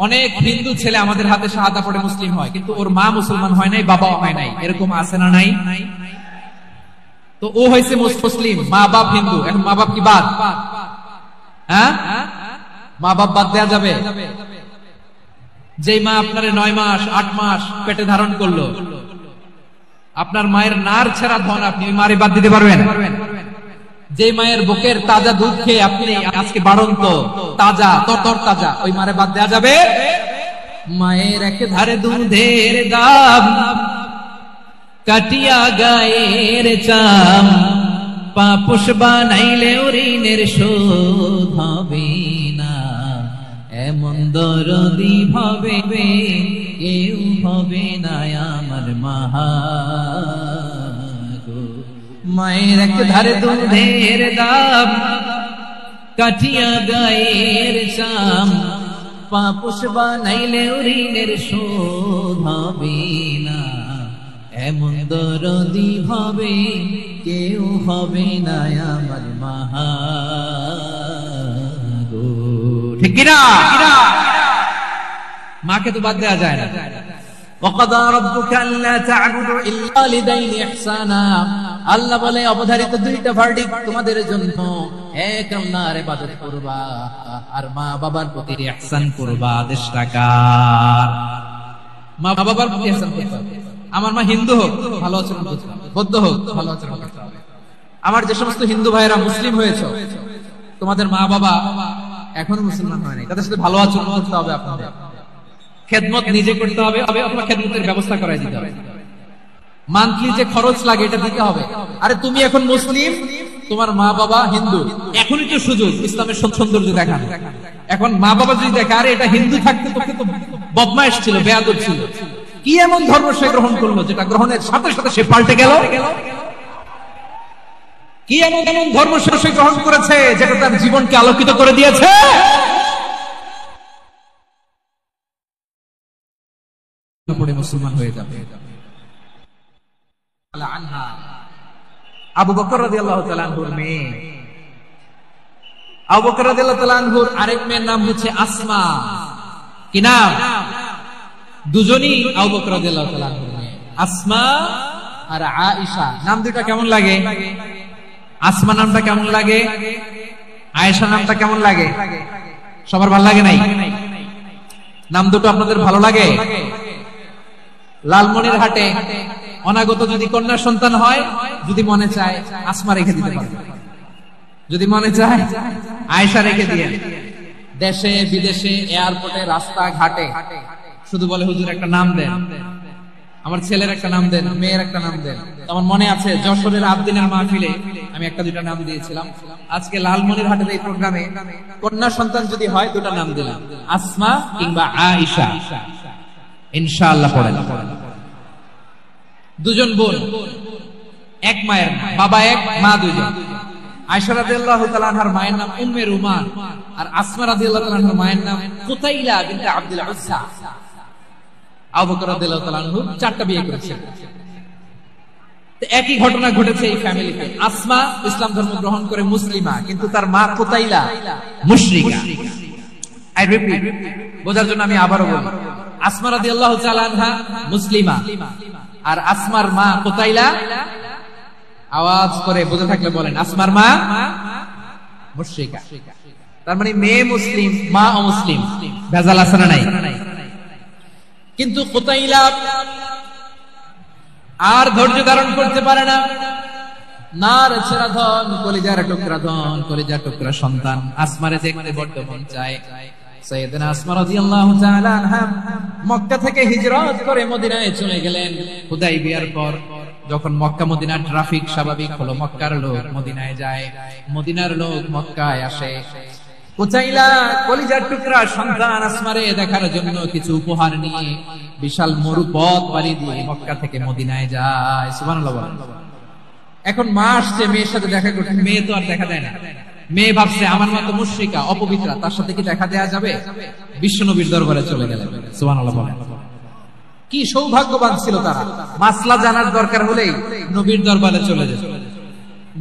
অনেক হিন্দু ছেলে আমাদের হাতে শাহাদা পড়ে মুসলিম হয়, কিন্তু ওর মা মুসলমান হয় নাই, বাবাও হয় নাই। এরকম আছে না নাই? তো ও হয়েছে মুসলিম, মা বাপ হিন্দু, এখন মা বাপ কি বাদ? হ্যাঁ, মা বাপ বাদ দেয়া যাবে? যেই মা আপনার 9 মাস 8 মাস পেটে ধারণ করলো, আপনার মায়ের নার ছেড়া ধন, আপনি ওই মারে বাদ দিতে পারবেন? যে মায়ের বুকের তাজা দুধ খেয়ে আপনি আজকে বাড়ন্ত তাজা তরতর তাজা, ওই মারে বাদ দেয়া যাবে? মায়ের এক ধারে দুধের দাম, কাটিয়া গায়ের চাম, পাপোশ বানাইলে ঋণের শোধ হবে না। এমন দরদি ভাবে কেউ হবে না আমার মাহা। মায়ের এক ধারে দুধের দাম, কাটিয়া গায়ের চাম, পাপোশ বানাইলে ঋণের শোধ হবে না। এমন দরদি ভাবে কেউ হবে না আমার মাহা। ঠিক কিনা? মাকে তো বাদ দেওয়া যায় না। وَقَضَى رَبُّكَ أَلَّا تَعْبُدُوا إِلَّا وَالِدَيْنِ إِحْسَانًا, আল্লাহ বলে অবধারিত 2টা ভার্ডিক্ট তোমাদের জন্য, এক আল্লাহর ইবাদত করবা আর মা বাবার প্রতি ইহসান করবা। আদেশটা কার? মা বাবার প্রতি ইহসান করতে হবে। আমার মা হিন্দু হোক ভালো আচরণ করতে হবে, বৌদ্ধ হোক ভালো আচরণ করতে হবে। আমার যে সমস্ত হিন্দু ভাইরা মুসলিম হয়েছে, তোমাদের মা বাবা এখনো মুসলমান হয় নাই, তাদের সাথে ভালো আচরণ করতে হবে। আপনাদের খেদমত নিজে করতে হবে, অথবা খেদমতের ব্যবস্থা করাই দিতে হবে। মান্থলি যে খরচ লাগে এটা দিতে হবে। আরে তুমি এখন মুসলিম, তোমার মা বাবা হিন্দু, এখনই তো সুযোগ ইসলামের সৌন্দর্য দেখানো। এখন মা বাবা যদি দেখে আরে এটা হিন্দু থাকতে তোকে তো বদমাইশ ছিল, বেয়াদব ছিল, কি এমন ধর্ম সে গ্রহণ করলো যেটা গ্রহণের সাথে সাথে সে পাল্টে গেল? কি এমন ধর্ম সে গ্রহণ করেছে যেটা তার জীবনকে আলোকিত করে দিয়েছে? মুসলমান হয়ে যাবে। আবু বকর রাদিয়াল্লাহু তাআলা আনহুর মেয়ে, আবু বকর রাদিয়াল্লাহু তাআলা আনহুর আরেক মেয়ের নাম হচ্ছে আসমা। কি নাম? দুজনই আবু বকর রাদিয়াল্লাহু তাআলা আনহুর মেয়ে, আসমা আর আয়েশা। নাম দুটো কেমন লাগে? আসমা নামটা কেমন লাগে? আয়েশা নামটা কেমন লাগে? সবার ভালো লাগে নাই? নাম দুটো আপনাদের ভালো লাগে? লালমনিরহাটে অনাগত যদি কন্যা সন্তান হয়, যদি মনে চায় আসমা রেখে দিতে পারবে, যদি মনে চায় আয়েশা রেখে দিয়ে। দেশে বিদেশে এয়ারপোর্টে রাস্তা ঘাটে শুধু বলে হুজুর একটা নাম দেন, আমার ছেলের একটা নাম দেন, মেয়ের একটা নাম দেন। আমার মনে আছে যশোরের আবদিনের মাহফিলে আমি 1-2টা নাম দিয়েছিলাম। আজকে লালমনিরহাটের এই প্রোগ্রামে কন্যা সন্তান যদি হয় 2টা নাম দিলাম, আসমা কিংবা আয়েশা। ইনশাআল্লাহ পড়েন। দুজন বোন, এক মায়ের, বাবা এক মা দুইজন। আয়েশা রাদিয়াল্লাহু তাআলা আনহার মায়ের নাম উম্মে রুমান, আর আসমা রাদিয়াল্লাহু তাআলা আনহার মায়ের নাম কুতাইলা বিনতে আব্দুল উজ্জা। আবু বকর রাদিয়াল্লাহু তাআলা আনহু 4টা বিয়ে করেছেন। তো একই ঘটনা ঘটেছে এই ফ্যামিলিতে। আসমা ইসলাম ধর্ম গ্রহণ করে মুসলিমা, কিন্তু তার মা কুতাইলা মুশরিকা। আই রিপিট, বোঝার জন্য আমি আবারও বলি, আসমা রাদিয়াল্লাহু তাআলা আনহা মুসলিমা, আর আসমার মা কুতাইলা, আওয়াজ করে বুঝে থাকলে বলেন, আসমার মা মুশরিকা। তার মানে মেয়ে মুসলিম, মা অমুসলিম, ভেজাল আছে না নাই? কিন্তু কুতাইলা আর ধৈর্য ধারণ করতে পারে না। নার ছেড়া ধন, কলিজার টুকরা ধন, কলিজার টুকরা সন্তান আসমারে দেখতে বড্ড মন চায়। সাইয়েদনা আসমা রাদিয়াল্লাহু তাআলা আনহা মক্কা থেকে হিজরত করে মদিনায় চলে গেলেন। হুদাইবিয়ার পর যখন মক্কা মদিনার ট্রাফিক স্বাভাবিক হলো, মক্কার লোক মদিনায় যায়, মদিনার লোক মক্কায় আসে। কুতাইলা কলিজার টুকরা সন্তান আসমারে দেখার জন্য কিছু উপহার নিয়ে বিশাল মরু পথ পাড়ি দিয়ে মক্কা থেকে মদিনায় যায়। সুবহানাল্লাহ বলেন। এখন মা আসছে মেয়ের সাথে দেখা করতে, মেয়ে তো আর দেখা দেয় না। মেয়ে ভাবছে আমার মা তো মুশরিকা, অপবিত্রা, তার সাথে কি দেখা দেয়া যাবে? বিশ্বনবীর দরবারে চলে গেলেন। সুবহানাল্লাহ বলেন। কি সৌভাগ্যবান ছিল তারা, মাসলা জানার দরকার হলেই নবীর দরবারে চলে যেত।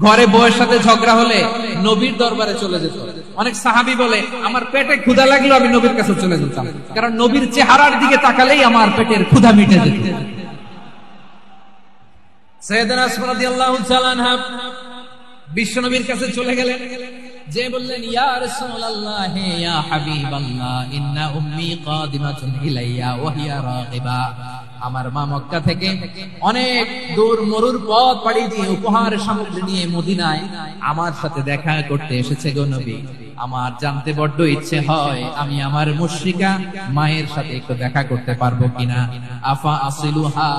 ঘরে বউয়ের সাথে ঝগড়া হলে নবীর দরবারে চলে যেত। অনেক সাহাবী বলে আমার পেটে ক্ষুধা লাগলো আমি নবীর কাছে চলে যেতাম, কারণ নবীর চেহারার দিকে তাকালেই আমার পেটের ক্ষুধা মিটে যেত। সাইয়েদনা আসমা রাদিয়াল্লাহু তাআলা আনহা বিশ্বনবীর কাছে চলে গেলেন, যে বললেন ইয়া রাসূলুল্লাহ ইয়া হাবিবাল্লাহ ইন্না উম্মি কাদিমাতুন ইলাইয়া ওয়া হিয়া রাগিবা। আমার মা মক্কা থেকে অনেক দূর মরুর পথ পাড়ি দিয়ে উপহার সামগ্রী নিয়ে মদিনায় আমার সাথে দেখা করতে এসেছে গো নবী। আমার জানতে বড্ড ইচ্ছে হয় আমি আমার মুশরিকা মায়ের সাথে একটু দেখা করতে পারবো কিনা। আফা আসিলুহা,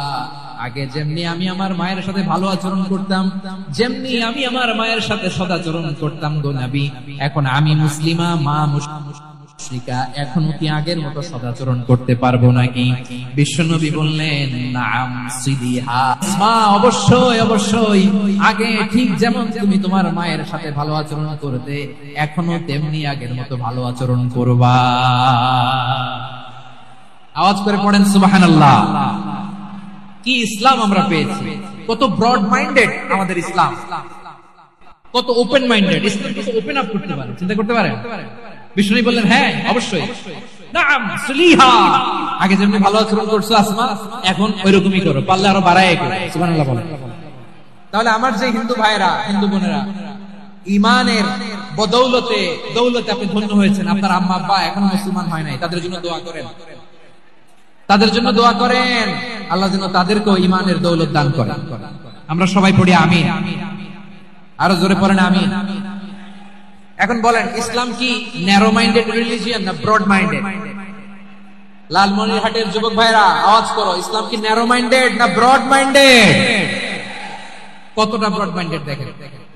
আগে যেমনি আমি আমার মায়ের সাথে ভালো আচরণ করতাম, যেমনি আমি আমার মায়ের সাথে সদাচরণ করতাম গো নবী, এখন আমি মুসলিমা, মা মুশরিকা, এখনো কি আগের মতো সদাচরণ করতে পারবো নাকি? বিশ্বনবী বললেন নাম সিদিহা, মা অবশ্যই অবশ্যই, আগে ঠিক যেমন তুমি তোমার মায়ের সাথে ভালো আচরণ করতে, এখনো তেমনি আগের মতো ভালো আচরণ করবা। আওয়াজ করে পড়েন সুবহানাল্লাহ। কি ইসলাম আমরা পেয়েছি, কত ব্রড মাইন্ডেড আমাদের ইসলাম, কত ওপেন মাইন্ডেড। ইসলাম কত ওপেন আপ করতে পারে, চিন্তা করতে পারেন? বিষ্ণু বললেন হ্যাঁ অবশ্যই, নাম সুলিহা, আগে যেমনি ভালো আচরণ করছো আসমা, এখন ওইরকমই করো, পারলে আরো বাড়ায় করো। সুবহানাল্লাহ বলেন। তাহলে আমার যে হিন্দু ভাইরা, হিন্দু বোনেরা, ইমানের বদৌলতে দৌলতে আপনি ধন্য হয়েছেন, আপনার আম্মা আব্বা এখনো মুসলমান হয় নাই, তাদের জন্য দোয়া করেন, তাদের জন্য দোয়া করেন, আল্লাহ যেন তাদেরকেও ইমানের দৌলত দান করেন। আমরা সবাই পড়ি আমিন, আরো জোরে পড়েন আমিন। এখন বলেন ইসলাম কি ন্যারো মাইন্ডেড রিলিজিয়ন না ব্রড মাইন্ডেড? লালমনিরহাটের যুবক ভাইরা আওয়াজ করো, ইসলাম কি ন্যারো মাইন্ডেড না ব্রড মাইন্ডেড? কতটা ব্রড মাইন্ডেড দেখেন।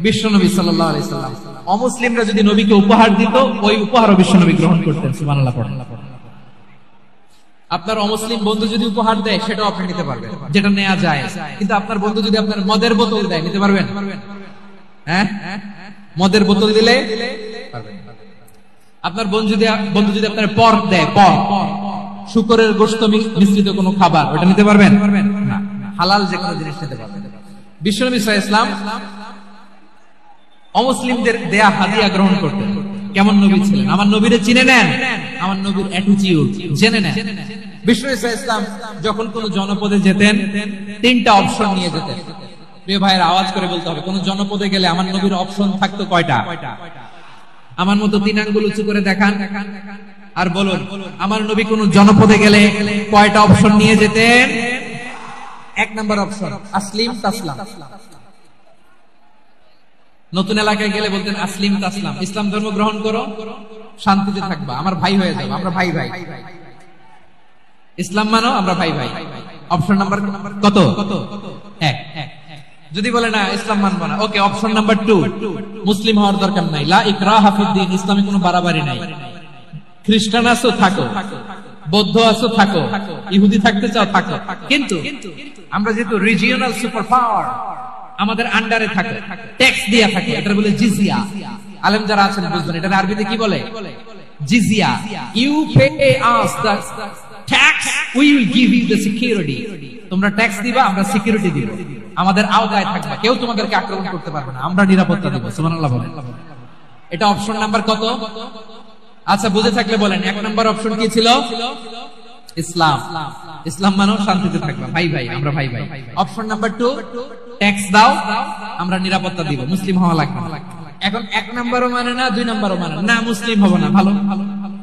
বিশ্বনবী সাল্লাল্লাহু আলাইহি সাল্লাম অমুসলিমরা যদি নবীকে উপহার দিত, ওই উপহারও বিশ্বনবী গ্রহণ করতেন। সুবহানাল্লাহ পড়েন। আপনার অমুসলিম বন্ধু যদি উপহার দেয় সেটাও আপনি নিতে পারবেন, যেটা নেওয়া যায়। কিন্তু আপনার বন্ধু যদি আপনার মদের বোতল দেয়, নিতে পারবেন? হ্যাঁ, মদের বোতল দিলে পারবেন। আপনার বন্ধু যদি আপনার পর্ক দেয়, পর্ক, শুকরের গোশত মিশ্রিত কোনো খাবার, ওটা নিতে পারবেন না। হালাল যে কোনো জিনিস নিতে পারবেন। বিশ্বনবী সাল্লাল্লাহু আলাইহি ওয়াসাল্লাম অমুসলিমদের দেয়া হাদিয়া গ্রহণ করতেন। কেমন নবী ছিলেন? আমার নবীরে চিনে নেন, আমার নবীর অ্যাটিটিউড জেনে নেন। বিশ্বনবী সাল্লাল্লাহু আলাইহি ওয়াসাল্লাম যখন কোন জনপদে যেতেন, তিনটা অপশন নিয়ে যেতেন। প্রিয় ভাইয়ের আওয়াজ করে বলতে হবে, কোন জনপদে গেলে আমার নবীর অপশন থাকতো কয়টা? আমার মতো তিন আঙ্গুল উঁচু করে দেখান আর বলুন, আমার নবী কোন জনপদে গেলে কয়টা অপশন নিয়ে যেতেন? এক নাম্বার অপশন আসলিম তাসলাম। নতুন এলাকায় গেলে বলতেন আসলিম তাসলাম, ইসলাম ধর্ম গ্রহণ করো, শান্তিতে থাকবা, আমার ভাই হয়ে যাবো, আমরা ভাই ভাই, ইসলাম মানো, আমরা ভাই ভাই। অপশন নাম্বার কত? এক। যদি বলে না ইসলাম মানবো না, ওকে, অপশন নাম্বার 2, মুসলিম হওয়ার দরকার নাই, লা ইকরাহা ফিদ্দিন, ইসলামে কোনো বাড়াবাড়ি নাই। খ্রিস্টান আছো থাকো, বৌদ্ধ আছো থাকো, ইহুদি থাকতে চাও থাকো, কিন্তু আমরা যেহেতু রিজিওনাল সুপার পাওয়ার, আমাদের আন্ডারে থাকে, ট্যাক্স দিয়া থাকে, এটা বলে জিজিয়া। আলেম যারা আছেন বুঝবেন, এটা আরবিতে কি বলে? জিজিয়া। You pay us the tax, we will give you the security. তোমরা ট্যাক্স দিবা, আমরা সিকিউরিটি দিব, আমাদের আওতায় থাকবা, কেউ তোমাদেরকে আক্রমণ করতে পারবে না, আমরা নিরাপত্তা দেব। সুবহানাল্লাহ বলেন। এটা অপশন নাম্বার কত? আচ্ছা বুঝে থাকলে বলেন, এক নাম্বার অপশন কি ছিল? ইসলাম। ইসলাম মানে শান্তিতে থাকবা, ভাই ভাই, আমরা ভাই ভাই। অপশন নাম্বার 2, ট্যাক্স দাও, আমরা নিরাপত্তা দিব, মুসলিম হওয়া লাগবে না। এখন 1 নাম্বারও মানে না, 2 নাম্বারও মানে না, মুসলিম হবো না, ভালো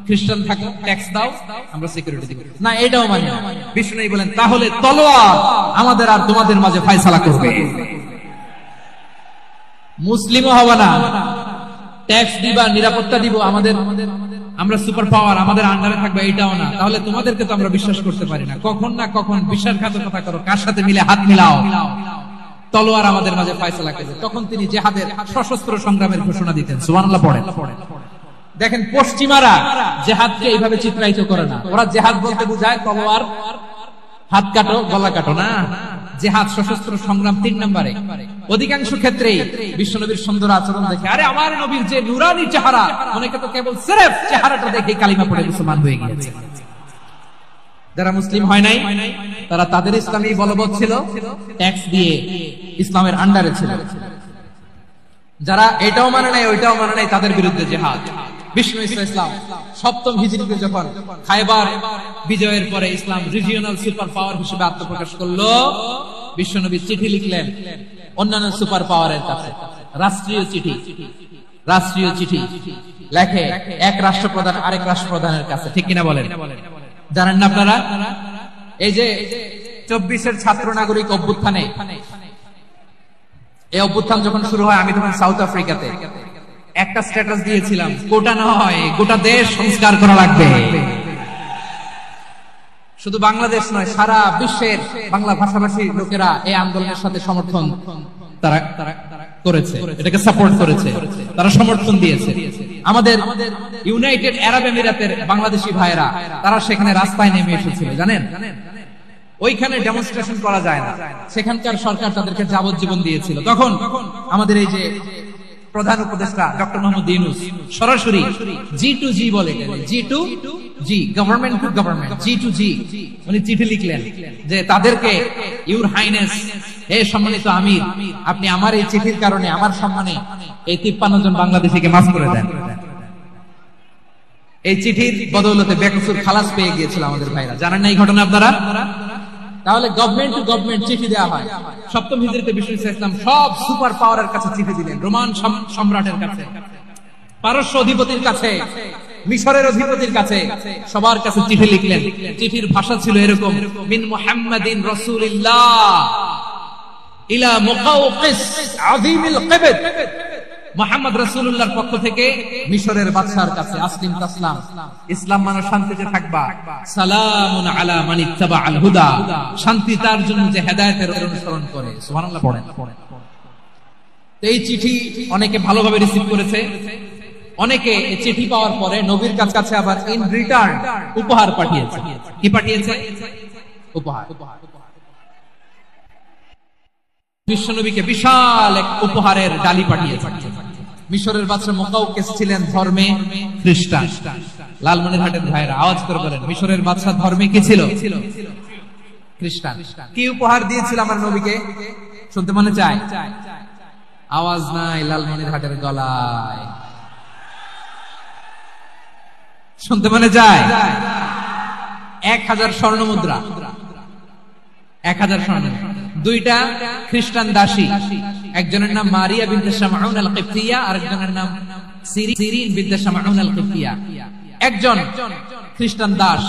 খ্রিস্টান থাকো, ট্যাক্স দাও, আমরা সিকিউরিটি দিব না, এটাও মানে না। বিষ্ণু বলেন তাহলে তলোয়ার আমাদের আর তোমাদের মাঝে ফয়সালা করবে। মুসলিমও হবে না, ট্যাক্স দিবা, নিরাপত্তা দিব, আমাদের আমরা সুপার পাওয়ার, আমাদের আন্ডারে থাকবে, এটাও না। তাহলে তোমাদেরকে তো আমরা বিশ্বাস করতে পারি না, কখন না কখন বিশ্বাসঘাতকতা করো, কার সাথে মিলে হাত মিলাও, তলোয়ার আমাদের মাঝে ফয়সালা করবে। তখন তিনি জিহাদের সশস্ত্র সংগ্রামের ঘোষণা দিতেন। সুবহানাল্লাহ পড়েন। দেখেন পশ্চিমারা জিহাদকে এইভাবে চিত্রায়িত করে না, ওরা জিহাদ বলতে বোঝায় তলোয়ার, হাত কাটো, গলা কাটো না। জিহাদ সশস্ত্র সংগ্রাম 3 নম্বরে। অধিকাংশ ক্ষেত্রে বিশ্বনবীর সুন্দর আচরণ দেখে, আরে আমার নবীর যে নুরানি চেহারা, অনেকে তো কেবল সিরেফ চেহারাটা দেখে কালিমা পড়ে মুসলমান হয়ে গিয়েছে। যারা মুসলিম হয় নাই তারা তাদের ইসলামী বলবৎ ছিল, ট্যাক্স দিয়ে ইসলামের আন্ডারে ছিল। যারা এটাও মানে নাই ওইটাও মানে নাই, তাদের বিরুদ্ধে জিহাদ। বিষ্ণু ইসলাম 7ম হিজরিতে যখন খায়বার বিজয়ের পরে ইসলাম রিজিওনাল সুপার পাওয়ার হিসেবে আত্মপ্রকাশ করলো, বিশ্বনবী চিঠি লিখলেন অন্যান্য সুপার পাওয়ারের কাছে, রাষ্ট্রীয় চিঠি লেখে এক রাষ্ট্রপ্রধান আরেক রাষ্ট্রপ্রধানের কাছে, ঠিক কিনা বলেন? জানেন না আপনারা, এই যে 24-এর ছাত্র নাগরিক অভ্যুত্থানে, এই অভ্যুত্থান যখন শুরু হয়, আমি তখন সাউথ আফ্রিকাতে একটা স্ট্যাটাস দিয়েছিলাম, কোটা নয় গোটা দেশ সংস্কার করা লাগবে। শুধু বাংলাদেশ নয়, সারা বিশ্বের বাংলা ভাষাভাষী লোকেরা এই আন্দোলনের সাথে সমর্থন তারা করেছে, এটাকে সাপোর্ট করেছে, তারা সমর্থন দিয়েছে। আমাদের ইউনাইটেড আরব আমিরাতের বাংলাদেশি ভাইরা তারা সেখানে রাস্তায় নেমে এসেছিল, জানেন? ওইখানে ডেমনস্ট্রেশন করা যায় না, সেখানকার সরকার তাদেরকে যাবজ্জীবন দিয়েছিল। তখন আমাদের এই যে প্রধান উপদেষ্টা ডক্টর মোহাম্মদ ইউনূস সরাসরি G2G বলে, G2G, government to government, G2G, উনি চিঠি লিখলেন যে তাদেরকে, ইউর হাইনেস, হে সম্মানিত আমির, আপনি আমার এই চিঠির কারণে আমার সম্মানে এই 53 জন বাংলাদেশিকে মাফ করে দেন। এই চিঠির বদৌলতে বেকসুর খালাস পেয়ে গিয়েছিল আমাদের ভাইরা, জানেন না এই ঘটনা আপনারা? তাহলে গভর্নমেন্ট টু গভর্নমেন্ট চিঠি দেওয়া হয়। 7ম হিজরিতে বিষ্ণু ইসলাম সব সুপার পাওয়ারের কাছে চিঠি দিলেন, রোমান সম্রাটের কাছে, পারস্য অধিপতির কাছে, মিশরের অধিপতির কাছে, সবার কাছে চিঠি লিখলেন। চিঠির ভাষা ছিল এরকম, মিন মুহাম্মাদিন রাসূলিল্লাহ ইলা মুকাওকিস আযীমিল কিবত, মুহাম্মদ রাসূলুল্লাহর পক্ষ থেকে মিশরের বাদশার কাছে, আসলিম তাসলাম, ইসলাম মানে শান্তিতে থাকবা, সালামুন আলা মান ইত্তাবাআল হুদা, শান্তি তার জন্য যে হেদায়েতের অনুসরণ করে। সুবহানাল্লাহ পড়েন। এই চিঠি অনেকে ভালোভাবে রিসিভ করেছে, অনেকে এই চিঠি পাওয়ার পরে নবীর কাছে আবার ইন রিটার্ন উপহার পাঠিয়েছে। কি পাঠিয়েছে? উপহার। বিশ্বনবীকে বিশাল এক উপহারের ডালি পাঠিয়েছে। মিশরের বাদশা মুকাওকিস ছিলেন ধর্মে খ্রিস্টান। লালমনিরহাটের ভাইরা আওয়াজ করে বলেন, মিশরের বাদশা ধর্মে কি ছিল? খ্রিস্টান। কি উপহার দিয়েছিল আমার নবীকে? শুনতে মনে চায়? আওয়াজ নাই লালমনিরহাটের গলায়, শুনতে মনে যায়? 1000 স্বর্ণ মুদ্রা, 1000 স্বর্ণ, 2টা খ্রিস্টান দাসী, একজনের নাম মারিয়া বিনতে শামউন আল কিফতিয়া, আরেকজনের নাম সিরিন বিনতে শামউন আল কিফতিয়া। একজন খ্রিস্টান দাস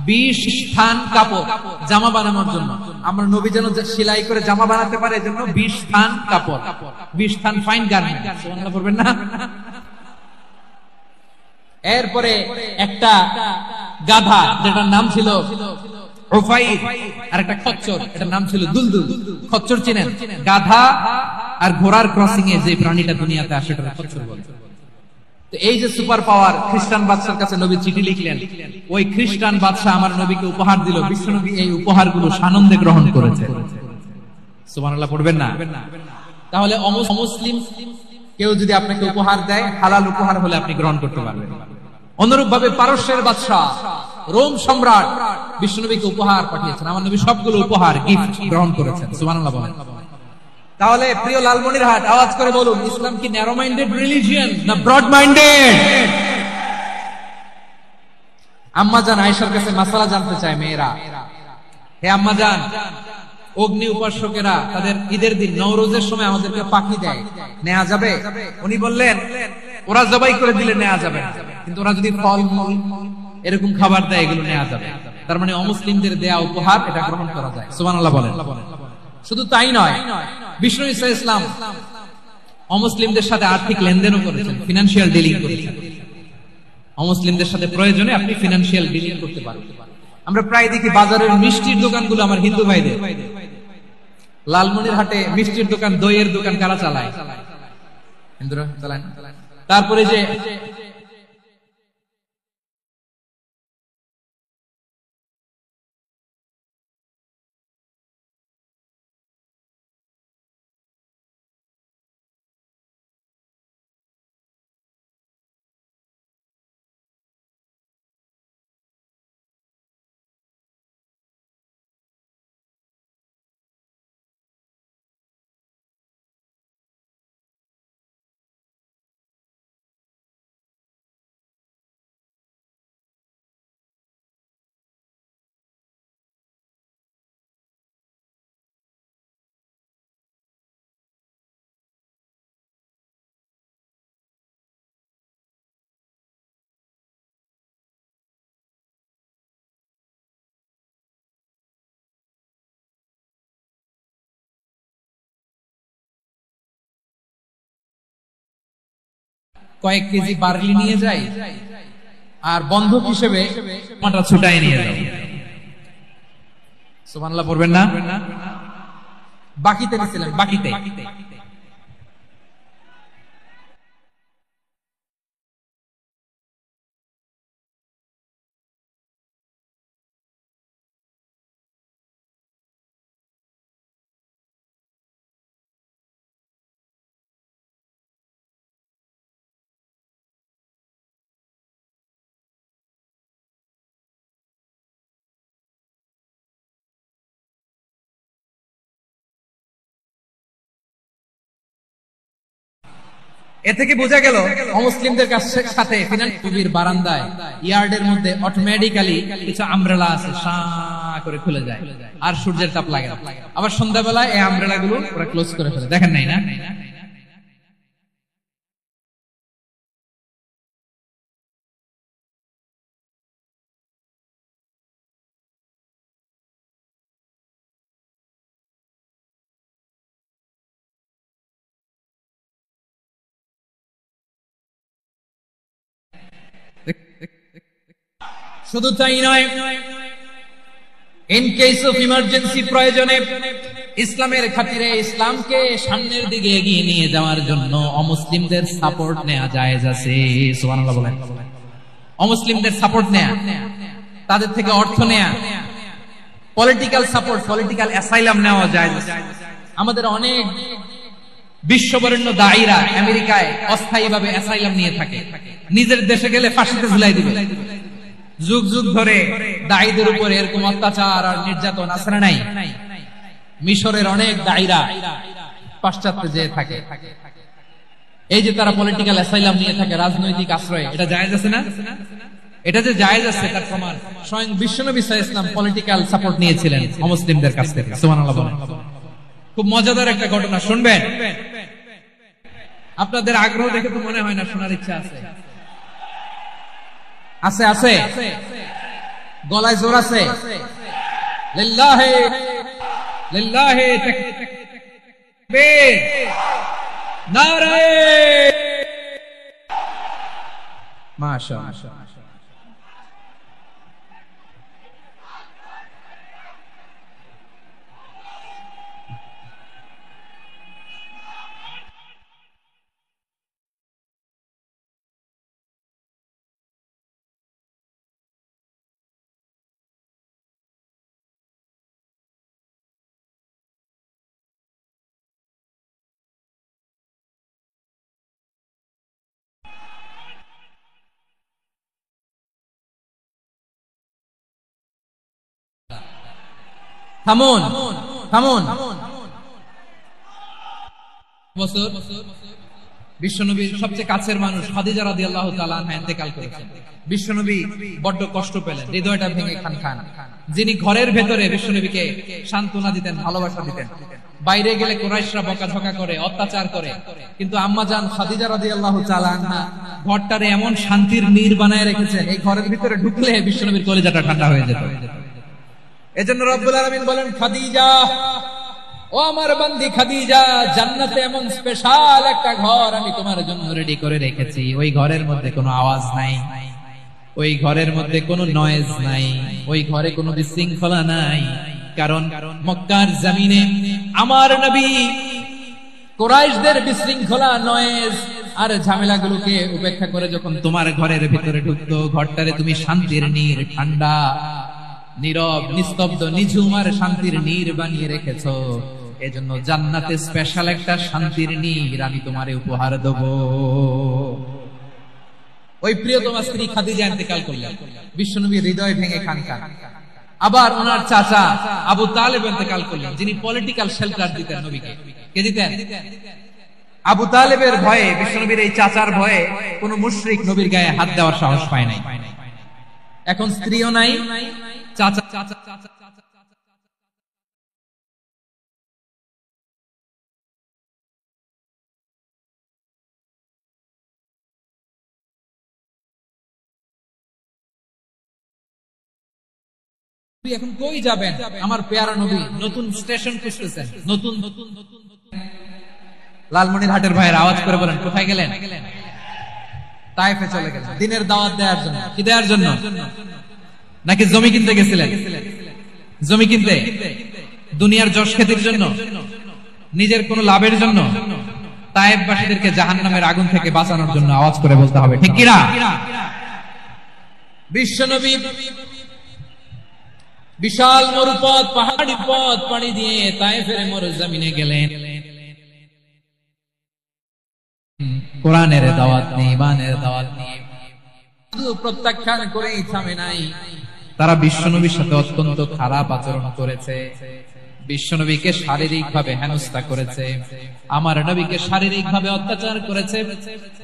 20 স্থান কাপড় জামা বানানোর জন্য, আমরা নবী যেন সেলাই করে জামা বানাতে পারে এজন্য 20 স্থান কাপড়, 20 স্থান ফাইন গার্মেন্ট, সুবহানাল্লাহ পড়বেন না? এরপরে একটা গাধা যেটার নাম ছিল উফাইর, আর একটা খচ্চর, এটার নাম ছিল দুলদুল। খচ্চর চিনেন? গাধা আর ঘোড়ার ক্রসিং এ যে প্রাণীটা দুনিয়াতে আসে সেটা খচ্চর বলে। তো এই যে সুপার পাওয়ার খ্রিস্টান বাদশার কাছে নবী চিঠি লিখলেন, ওই খ্রিস্টান বাদশা আমার নবীকে উপহার দিল। বিশ্বনবী এই উপহারগুলো সানন্দে গ্রহণ করেছে। সুবহানাল্লাহ পড়বেন না? তাহলে অমুসলিম কেউ যদি আপনাকে উপহার দেয়, হালাল উপহার হলে আপনি গ্রহণ করতে পারবেন। অনুরূপ ভাবে পারস্যের বাদশাহ, রোম সম্রাট বিশ্বনবীকে উপহার পাঠিয়েছেন, আমার নবী সবগুলো উপহার গিফট গ্রহণ করেছেন। সুবহানাল্লাহ বলেন। তাহলে প্রিয় লালমনিরহাট আওয়াজ করে বলুন, ইসলাম কি ন্যারো মাইন্ডেড রিলিজিয়ন না ব্রড মাইন্ডেড? আম্মাজান আয়েশার কাছে মাসালা জানতে চায় মেয়েরা, হে আম্মাজান, অগ্নি উপাসকেরা তাদের ঈদের দিন নওরোজের সময় আমাদেরকে পাখি দেয়, নেওয়া যাবে? উনি বললেন, ওরা জবাই করে দিলে নেওয়া যাবে না, কিন্তু ওরা যদি ফল মূল এরকম খাবার দেয় এগুলো নেওয়া যাবে। তার মানে অমুসলিমদের দেয়া উপহার এটা গ্রহণ করা যায়। সুবহানাল্লাহ বলেন। শুধু তাই নয়, বিষ্ণু ঈসা ইসলাম অমুসলিমদের সাথে আর্থিক লেনদেনও করেছেন, ফিনান্সিয়াল ডিলিং করেছেন। অমুসলিমদের সাথে প্রয়োজনে আপনি ফিনান্সিয়াল ডিলিং করতে পারেন। আমরা প্রায় দেখি বাজারের মিষ্টির দোকানগুলো আমার হিন্দু ভাইদের, লালমনির হাটে মিষ্টির দোকান, দইয়ের দোকান কারা চালায়? হিন্দুরা চালায়। তারপরে যে কয়েক কেজি বার্লি নিয়ে যাই আর বন্ধক হিসেবে মাটা ছুটাই নিয়ে যাই। সুবহানাল্লাহ পড়বেন না? বাকিতে নিছিলেন, বাকিতে। এ থেকে বোঝা গেল অমুসলিমদের সাথে ফিনান্সিয়াল বারান্দায়, ইয়ার্ডের মধ্যে অটোমেটিক্যালি কিছু আমব্রেলা আছে, সা করে খুলে যায় আর সূর্যের তাপ লাগে না। আবার সন্ধ্যাবেলায় এই আমব্রেলা গুলো ওরা ক্লোজ করে ফেলে, দেখেন নাই না? শুধু তাই নয়, ইন কেস অফ ইমার্জেন্সি, প্রয়োজনে ইসলামের খাতিরে ইসলামকে সামনের দিকে এগিয়ে নিয়ে যাওয়ার জন্য অমুসলিমদের সাপোর্ট নেওয়া জায়েজ আছে। সুবহানাল্লাহ বলেন। অমুসলিমদের সাপোর্ট নেয়া, তাদের থেকে অর্থ নেয়া, পলিটিক্যাল সাপোর্ট, পলিটিক্যাল অ্যাসাইলাম নেওয়া জায়েজ আছে। আমাদের অনেক বিশ্ববরেণ্য দায়ীরা আমেরিকায় অস্থায়ীভাবে অ্যাসাইলাম নিয়ে থাকে, নিজের দেশে গেলে ফাঁসিতে ঝুলাই দিবে। যুগ যুগ ধরে দায়ীদের উপর এরকম অত্যাচার আর নির্যাতন আছে না নাই? মিশরের অনেক দায়ীরা পাশ্চাত্যে যেয়ে থাকে, এই যে তারা পলিটিক্যাল অ্যাসাইলাম নিয়ে থাকে, রাজনৈতিক আশ্রয়, এটা জায়েজ আছে না? এটা যে জায়েজ আছে তার প্রমাণ স্বয়ং বিশ্বনবী সাল্লাল্লাহু আলাইহি ওয়াসাল্লাম পলিটিক্যাল সাপোর্ট নিয়েছিলেন অমুসলিমদের কাছ থেকে। সুবহানাল্লাহ বলেন। খুব মজাদার একটা ঘটনা, শুনবেন? আপনাদের আগ্রহ দেখে তো মনে হয় না শোনার ইচ্ছা আছে। আছে আছে, গলায় জোর আছে। লিল্লাহি লিল্লাহি তাকবীর, নারায়ে মাশাআল্লাহ। থামুন থামুন। বিশ্বনবীর সবচেয়ে কাছের মানুষ খাদিজা রাদিয়াল্লাহু তাআলা আনহা ইন্তেকাল করেছেন। বিশ্বনবী বড্ড কষ্ট পেলেন, হৃদয়টা ভেঙে খান। যিনি ঘরের ভেতরে বিশ্বনবীকে সান্ত্বনা দিতেন, ভালোবাসা দিতেন, বাইরে গেলে কুরাইশরা বকাঝকা করে, অত্যাচার করে, কিন্তু আম্মা জান খাদিজা রাদিয়াল্লাহু তাআলা আনহা ঘরটারে এমন শান্তির নীড় বানায় রেখেছেন, এই ঘরের ভিতরে ঢুকলে বিশ্বনবীর কলিজাটা ঠান্ডা হয়ে যেত। এজন্য রব্বুল আলামিন বলেন, খাদিজা, ও আমার বান্দি খাদিজা, জান্নাতে এমন স্পেশাল একটা ঘর আমি তোমার জন্য রেডি করে রেখেছি। ওই ঘরের মধ্যে কোনো আওয়াজ নাই, ওই ঘরের মধ্যে কোনো নয়েজ নাই, ওই ঘরে কোনো বিশৃঙ্খলা নাই। কারণ মক্কার জমিনে আমার নবী কুরাইশদের বিশৃঙ্খলা, নয়েজ আর ঝামেলাগুলোকে উপেক্ষা করে যখন তোমার ঘরের ভিতরে ঢুকতো, ঘরটারে তুমি শান্তির নীড়, ঠান্ডা, নীরব, নিস্তব্ধ, নিঝুম আর শান্তির নীড় বানিয়ে রেখেছো। এজন্য জান্নাতে স্পেশাল একটা শান্তির নীড় আমি তোমারে উপহার দেব। ওই প্রিয়তমা স্ত্রী খাদিজা ইন্তেকাল করলেন, বিশ্বনবীর হৃদয় ভেঙে খান। আবার ওনার চাচা আবু তালেব ইন্তেকাল করলেন, যিনি পলিটিক্যাল শেল্টার দিতেন নবীকে। কে দিতেন? আবু তালেবের ভয়ে, বিশ্বনবীর এই চাচার ভয়ে কোন মুশরিক নবীর গায়ে হাত দেওয়ার সাহস পায় নাই। এখন স্ত্রীও নাই, চাচা এখন কই যাবেন? আমার পেয়ারা নবী নতুন স্টেশন খুঁজতেছেন, নতুন লালমনিরহাটের ভাইয়ের আওয়াজ করে বলেন, কোথায় গেলেন? তায়েফে চলে গেলেন দিনের দাওয়াত দেওয়ার জন্য। কি দেওয়ার জন্য? নাকি জমি কিনতে গেছিলেন? জমি কিনতে, দুনিয়ার যশ খ্যাতির জন্য, নিজের কোন লাভের জন্য? তায়েফবাসীদেরকে জাহান্নামের আগুন থেকে বাঁচানোর জন্য আওয়াজ করে বলতে হবে, ঠিক কিনা? বিশ্বনবী বিশাল মরুপথ, পাহাড়ি পথ পাড়ি দিয়ে তায়েফের মরুজমিনে গেলেন। কোরআনের দাওয়াত নিয়ে, ইমানের দাওয়াত নিয়ে শুধু প্রত্যাখ্যান করেই থামে নাই, তারা বিশ্বনবীর সাথে অত্যন্ত খারাপ আচরণ করেছে, বিশ্বনবীকে শারীরিকভাবে হেনস্থা করেছে, আমার নবীকে শারীরিকভাবে অত্যাচার করেছে,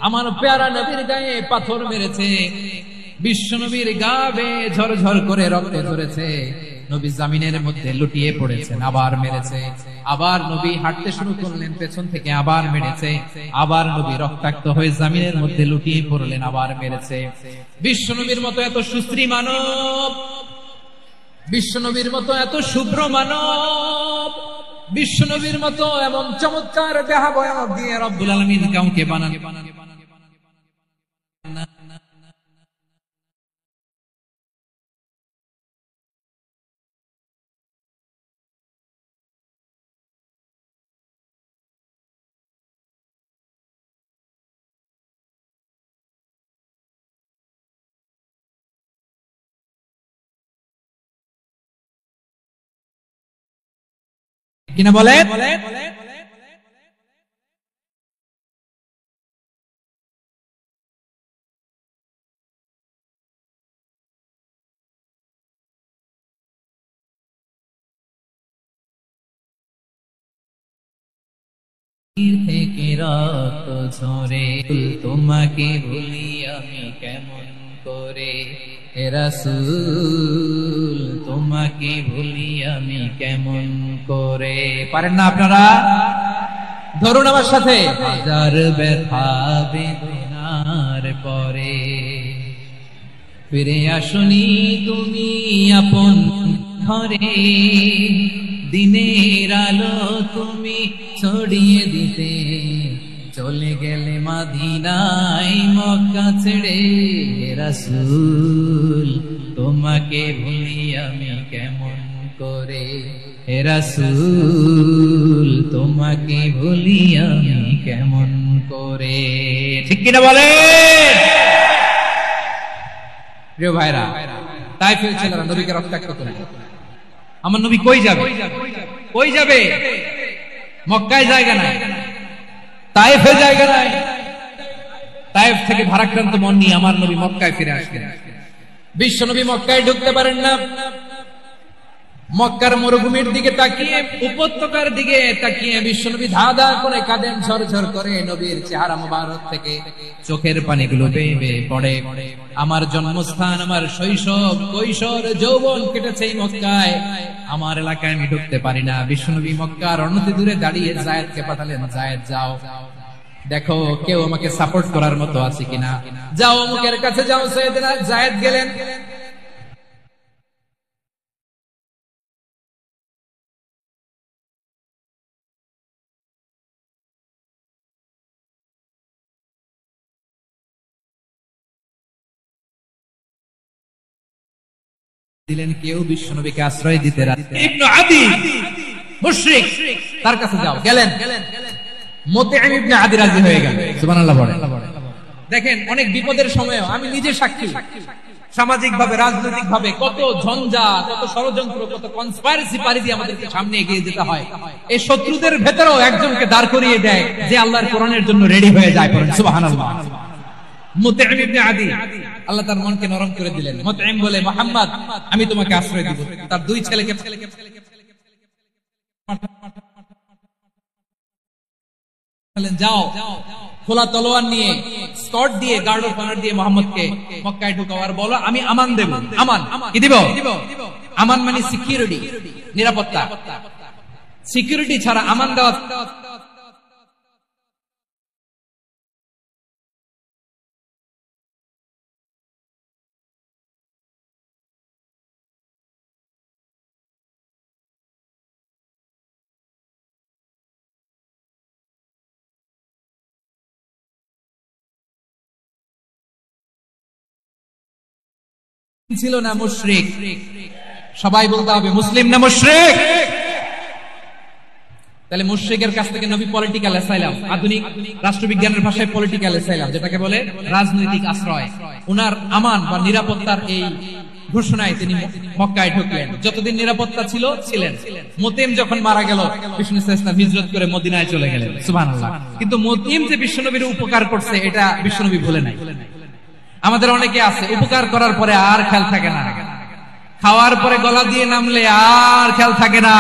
আমার প্যারা নবীর গায়ে পাথর মেরেছে, বিশ্বনবীর গা বেয়ে ঝরঝর করে রক্ত ঝরেছে, নবী জামিনের মধ্যে লুটিয়ে পড়েছেন, আবার মেরেছে, আবার নবী হাঁটতে শুরু করলেন, পেছন থেকে আবার মেরেছে, আবার নবী রক্তাক্ত হয়ে জামিনের মধ্যে লুটিয়ে পড়লেন, আবার মেরেছে। বিশ্বনবীর মতো এত সুশ্রী মানব, বিশ্বনবীর মতো এত শুভ্র মানব, বিশ্বনবীর মতো এমন চমৎকার দেহাবয়ব দিয়ে রব্বুল আলামিন কাউকে বানান। কিনা বলে? থেকে রক্ত ঝরে, তোমাকে ভুলি আমি কেমন করে, হে রাসূল তোমাকে ভুলি আমি কেমন করে। পারেন না আপনারা? ধরুন আমার সাথে। হাজার ব্যথা বেদনার পরে ফিরে আসনি তুমি আপন ঘরে, দিনের আলো তুমি ছড়িয়ে দিতে চলে গেলে মদিনায় মক্কা ছেড়ে, হে রাসূল তোমাকে ভুলি আমি কেমন করে, হে রাসূল তোমাকে ভুলি আমি কেমন করে। ঠিক কিনা বলে? প্রিয় ভাইরা, তায়েফের ছেলেরা নবীকে রক্তাক্ত করে, আমার নবী কই যাবে? কই যাবে? মক্কায় জায়গা নাই, তায়েফে জায়গা নাই। তায়েফ থেকে ভারাক্রান্ত মন নিয়ে আমার নবী মক্কায় ফিরে আসলেন। বিশ্ব নবী মক্কায় ঢুকতে পারেন না, মক্কার মরুভূমির দিকে তাকিয়ে, উপত্যকার দিকে তাকিয়ে বিশ্বনবী ধাঁধা করে কাঁদেন, ঝরঝর করে নবীর চেহারা মোবারক থেকে চোখের পানিগুলো বেয়ে বেয়ে পড়ে। আমার জন্মস্থান, আমার শৈশব, কৈশোর, যৌবন কেটেছে এই মক্কায়, আমার এলাকায় আমি ঢুকতে পারি না। বিশ্বনবী মক্কার অনতি দূরে দাঁড়িয়ে যায়েদকে পাঠালেন, যায়েদ যাও, দেখো কেউ আমাকে সাপোর্ট করার মতো আছে কিনা, যাও অমুকের কাছে যাও। যায়েদ গেলেন। দিলেন কেউ বিশ্বনবীকে আশ্রয় দিতে রাজি ইবনে আদি মুশরিক, তার কাছে যাও। গেলেন, মুতঈম ইবনে আদি রাজি হয়ে গেল। সুবহানাল্লাহ পড়ে। দেখেন অনেক বিপদের সময়ও আমি নিজে সাক্ষী, সামাজিক ভাবে, রাজনৈতিক ভাবে কত ঝঞ্ঝাট, কত ষড়যন্ত্র, কত কনস্পাইরেসি পারি দিয়ে আমাদেরকে সামনে এগিয়ে যেতে হয়। এই শত্রুদের ভেতরেও একজনকে দাঁড় করিয়ে দেয় যে আল্লাহর কোরআনের জন্য রেডি হয়ে যায়। পড়েন সুবহানাল্লাহ। মুতঈম ইবনে আদি, আল্লাহ তার মনকে নরম করে দিলেন। মুতঈম বলে, মুহাম্মদ আমি তোমাকে আশ্রয় দিব। তার দুই ছেলেকে যাও, খোলা তলোয়ার নিয়ে, স্কট দিয়ে, গার্ড অফ অনার দিয়ে মুহাম্মদকে মক্কায় ঢুকাও আর বলো আমি আমান দেব। আমান কি দিব? আমান মানে সিকিউরিটি, নিরাপত্তা। সিকিউরিটি ছাড়া আমান দেওয়া ছিল না মুশরিক। সবাই বলতে হবে মুসলিম না মুশরিক। তাহলে মুশরিকের কাছ থেকে নবী পলিটিক্যাল অ্যাসাইলাম, আধুনিক রাষ্ট্রবিজ্ঞানের ভাষায় পলিটিক্যাল অ্যাসাইলাম, যেটাকে বলে রাজনৈতিক আশ্রয়, উনার আমান বা নিরাপত্তার এই ঘোষণায় তিনি মক্কায় ঢুকলেন। যতদিন নিরাপত্তা ছিল ছিলেন। মুতঈম যখন মারা গেল, বিষ্ণু ইসলাম হিজরত করে মদিনায় চলে গেলেন। সুবহানাল্লাহ। কিন্তু মুতঈম যে বিশ্বনবীর উপকার করছে এটা বিশ্বনবী ভুলে নাই। আমাদের অনেকে আছে উপকার করার পরে আর খেয়াল থাকে না, খাওয়ার পরে গলা দিয়ে নামলে আর খেয়াল থাকে না।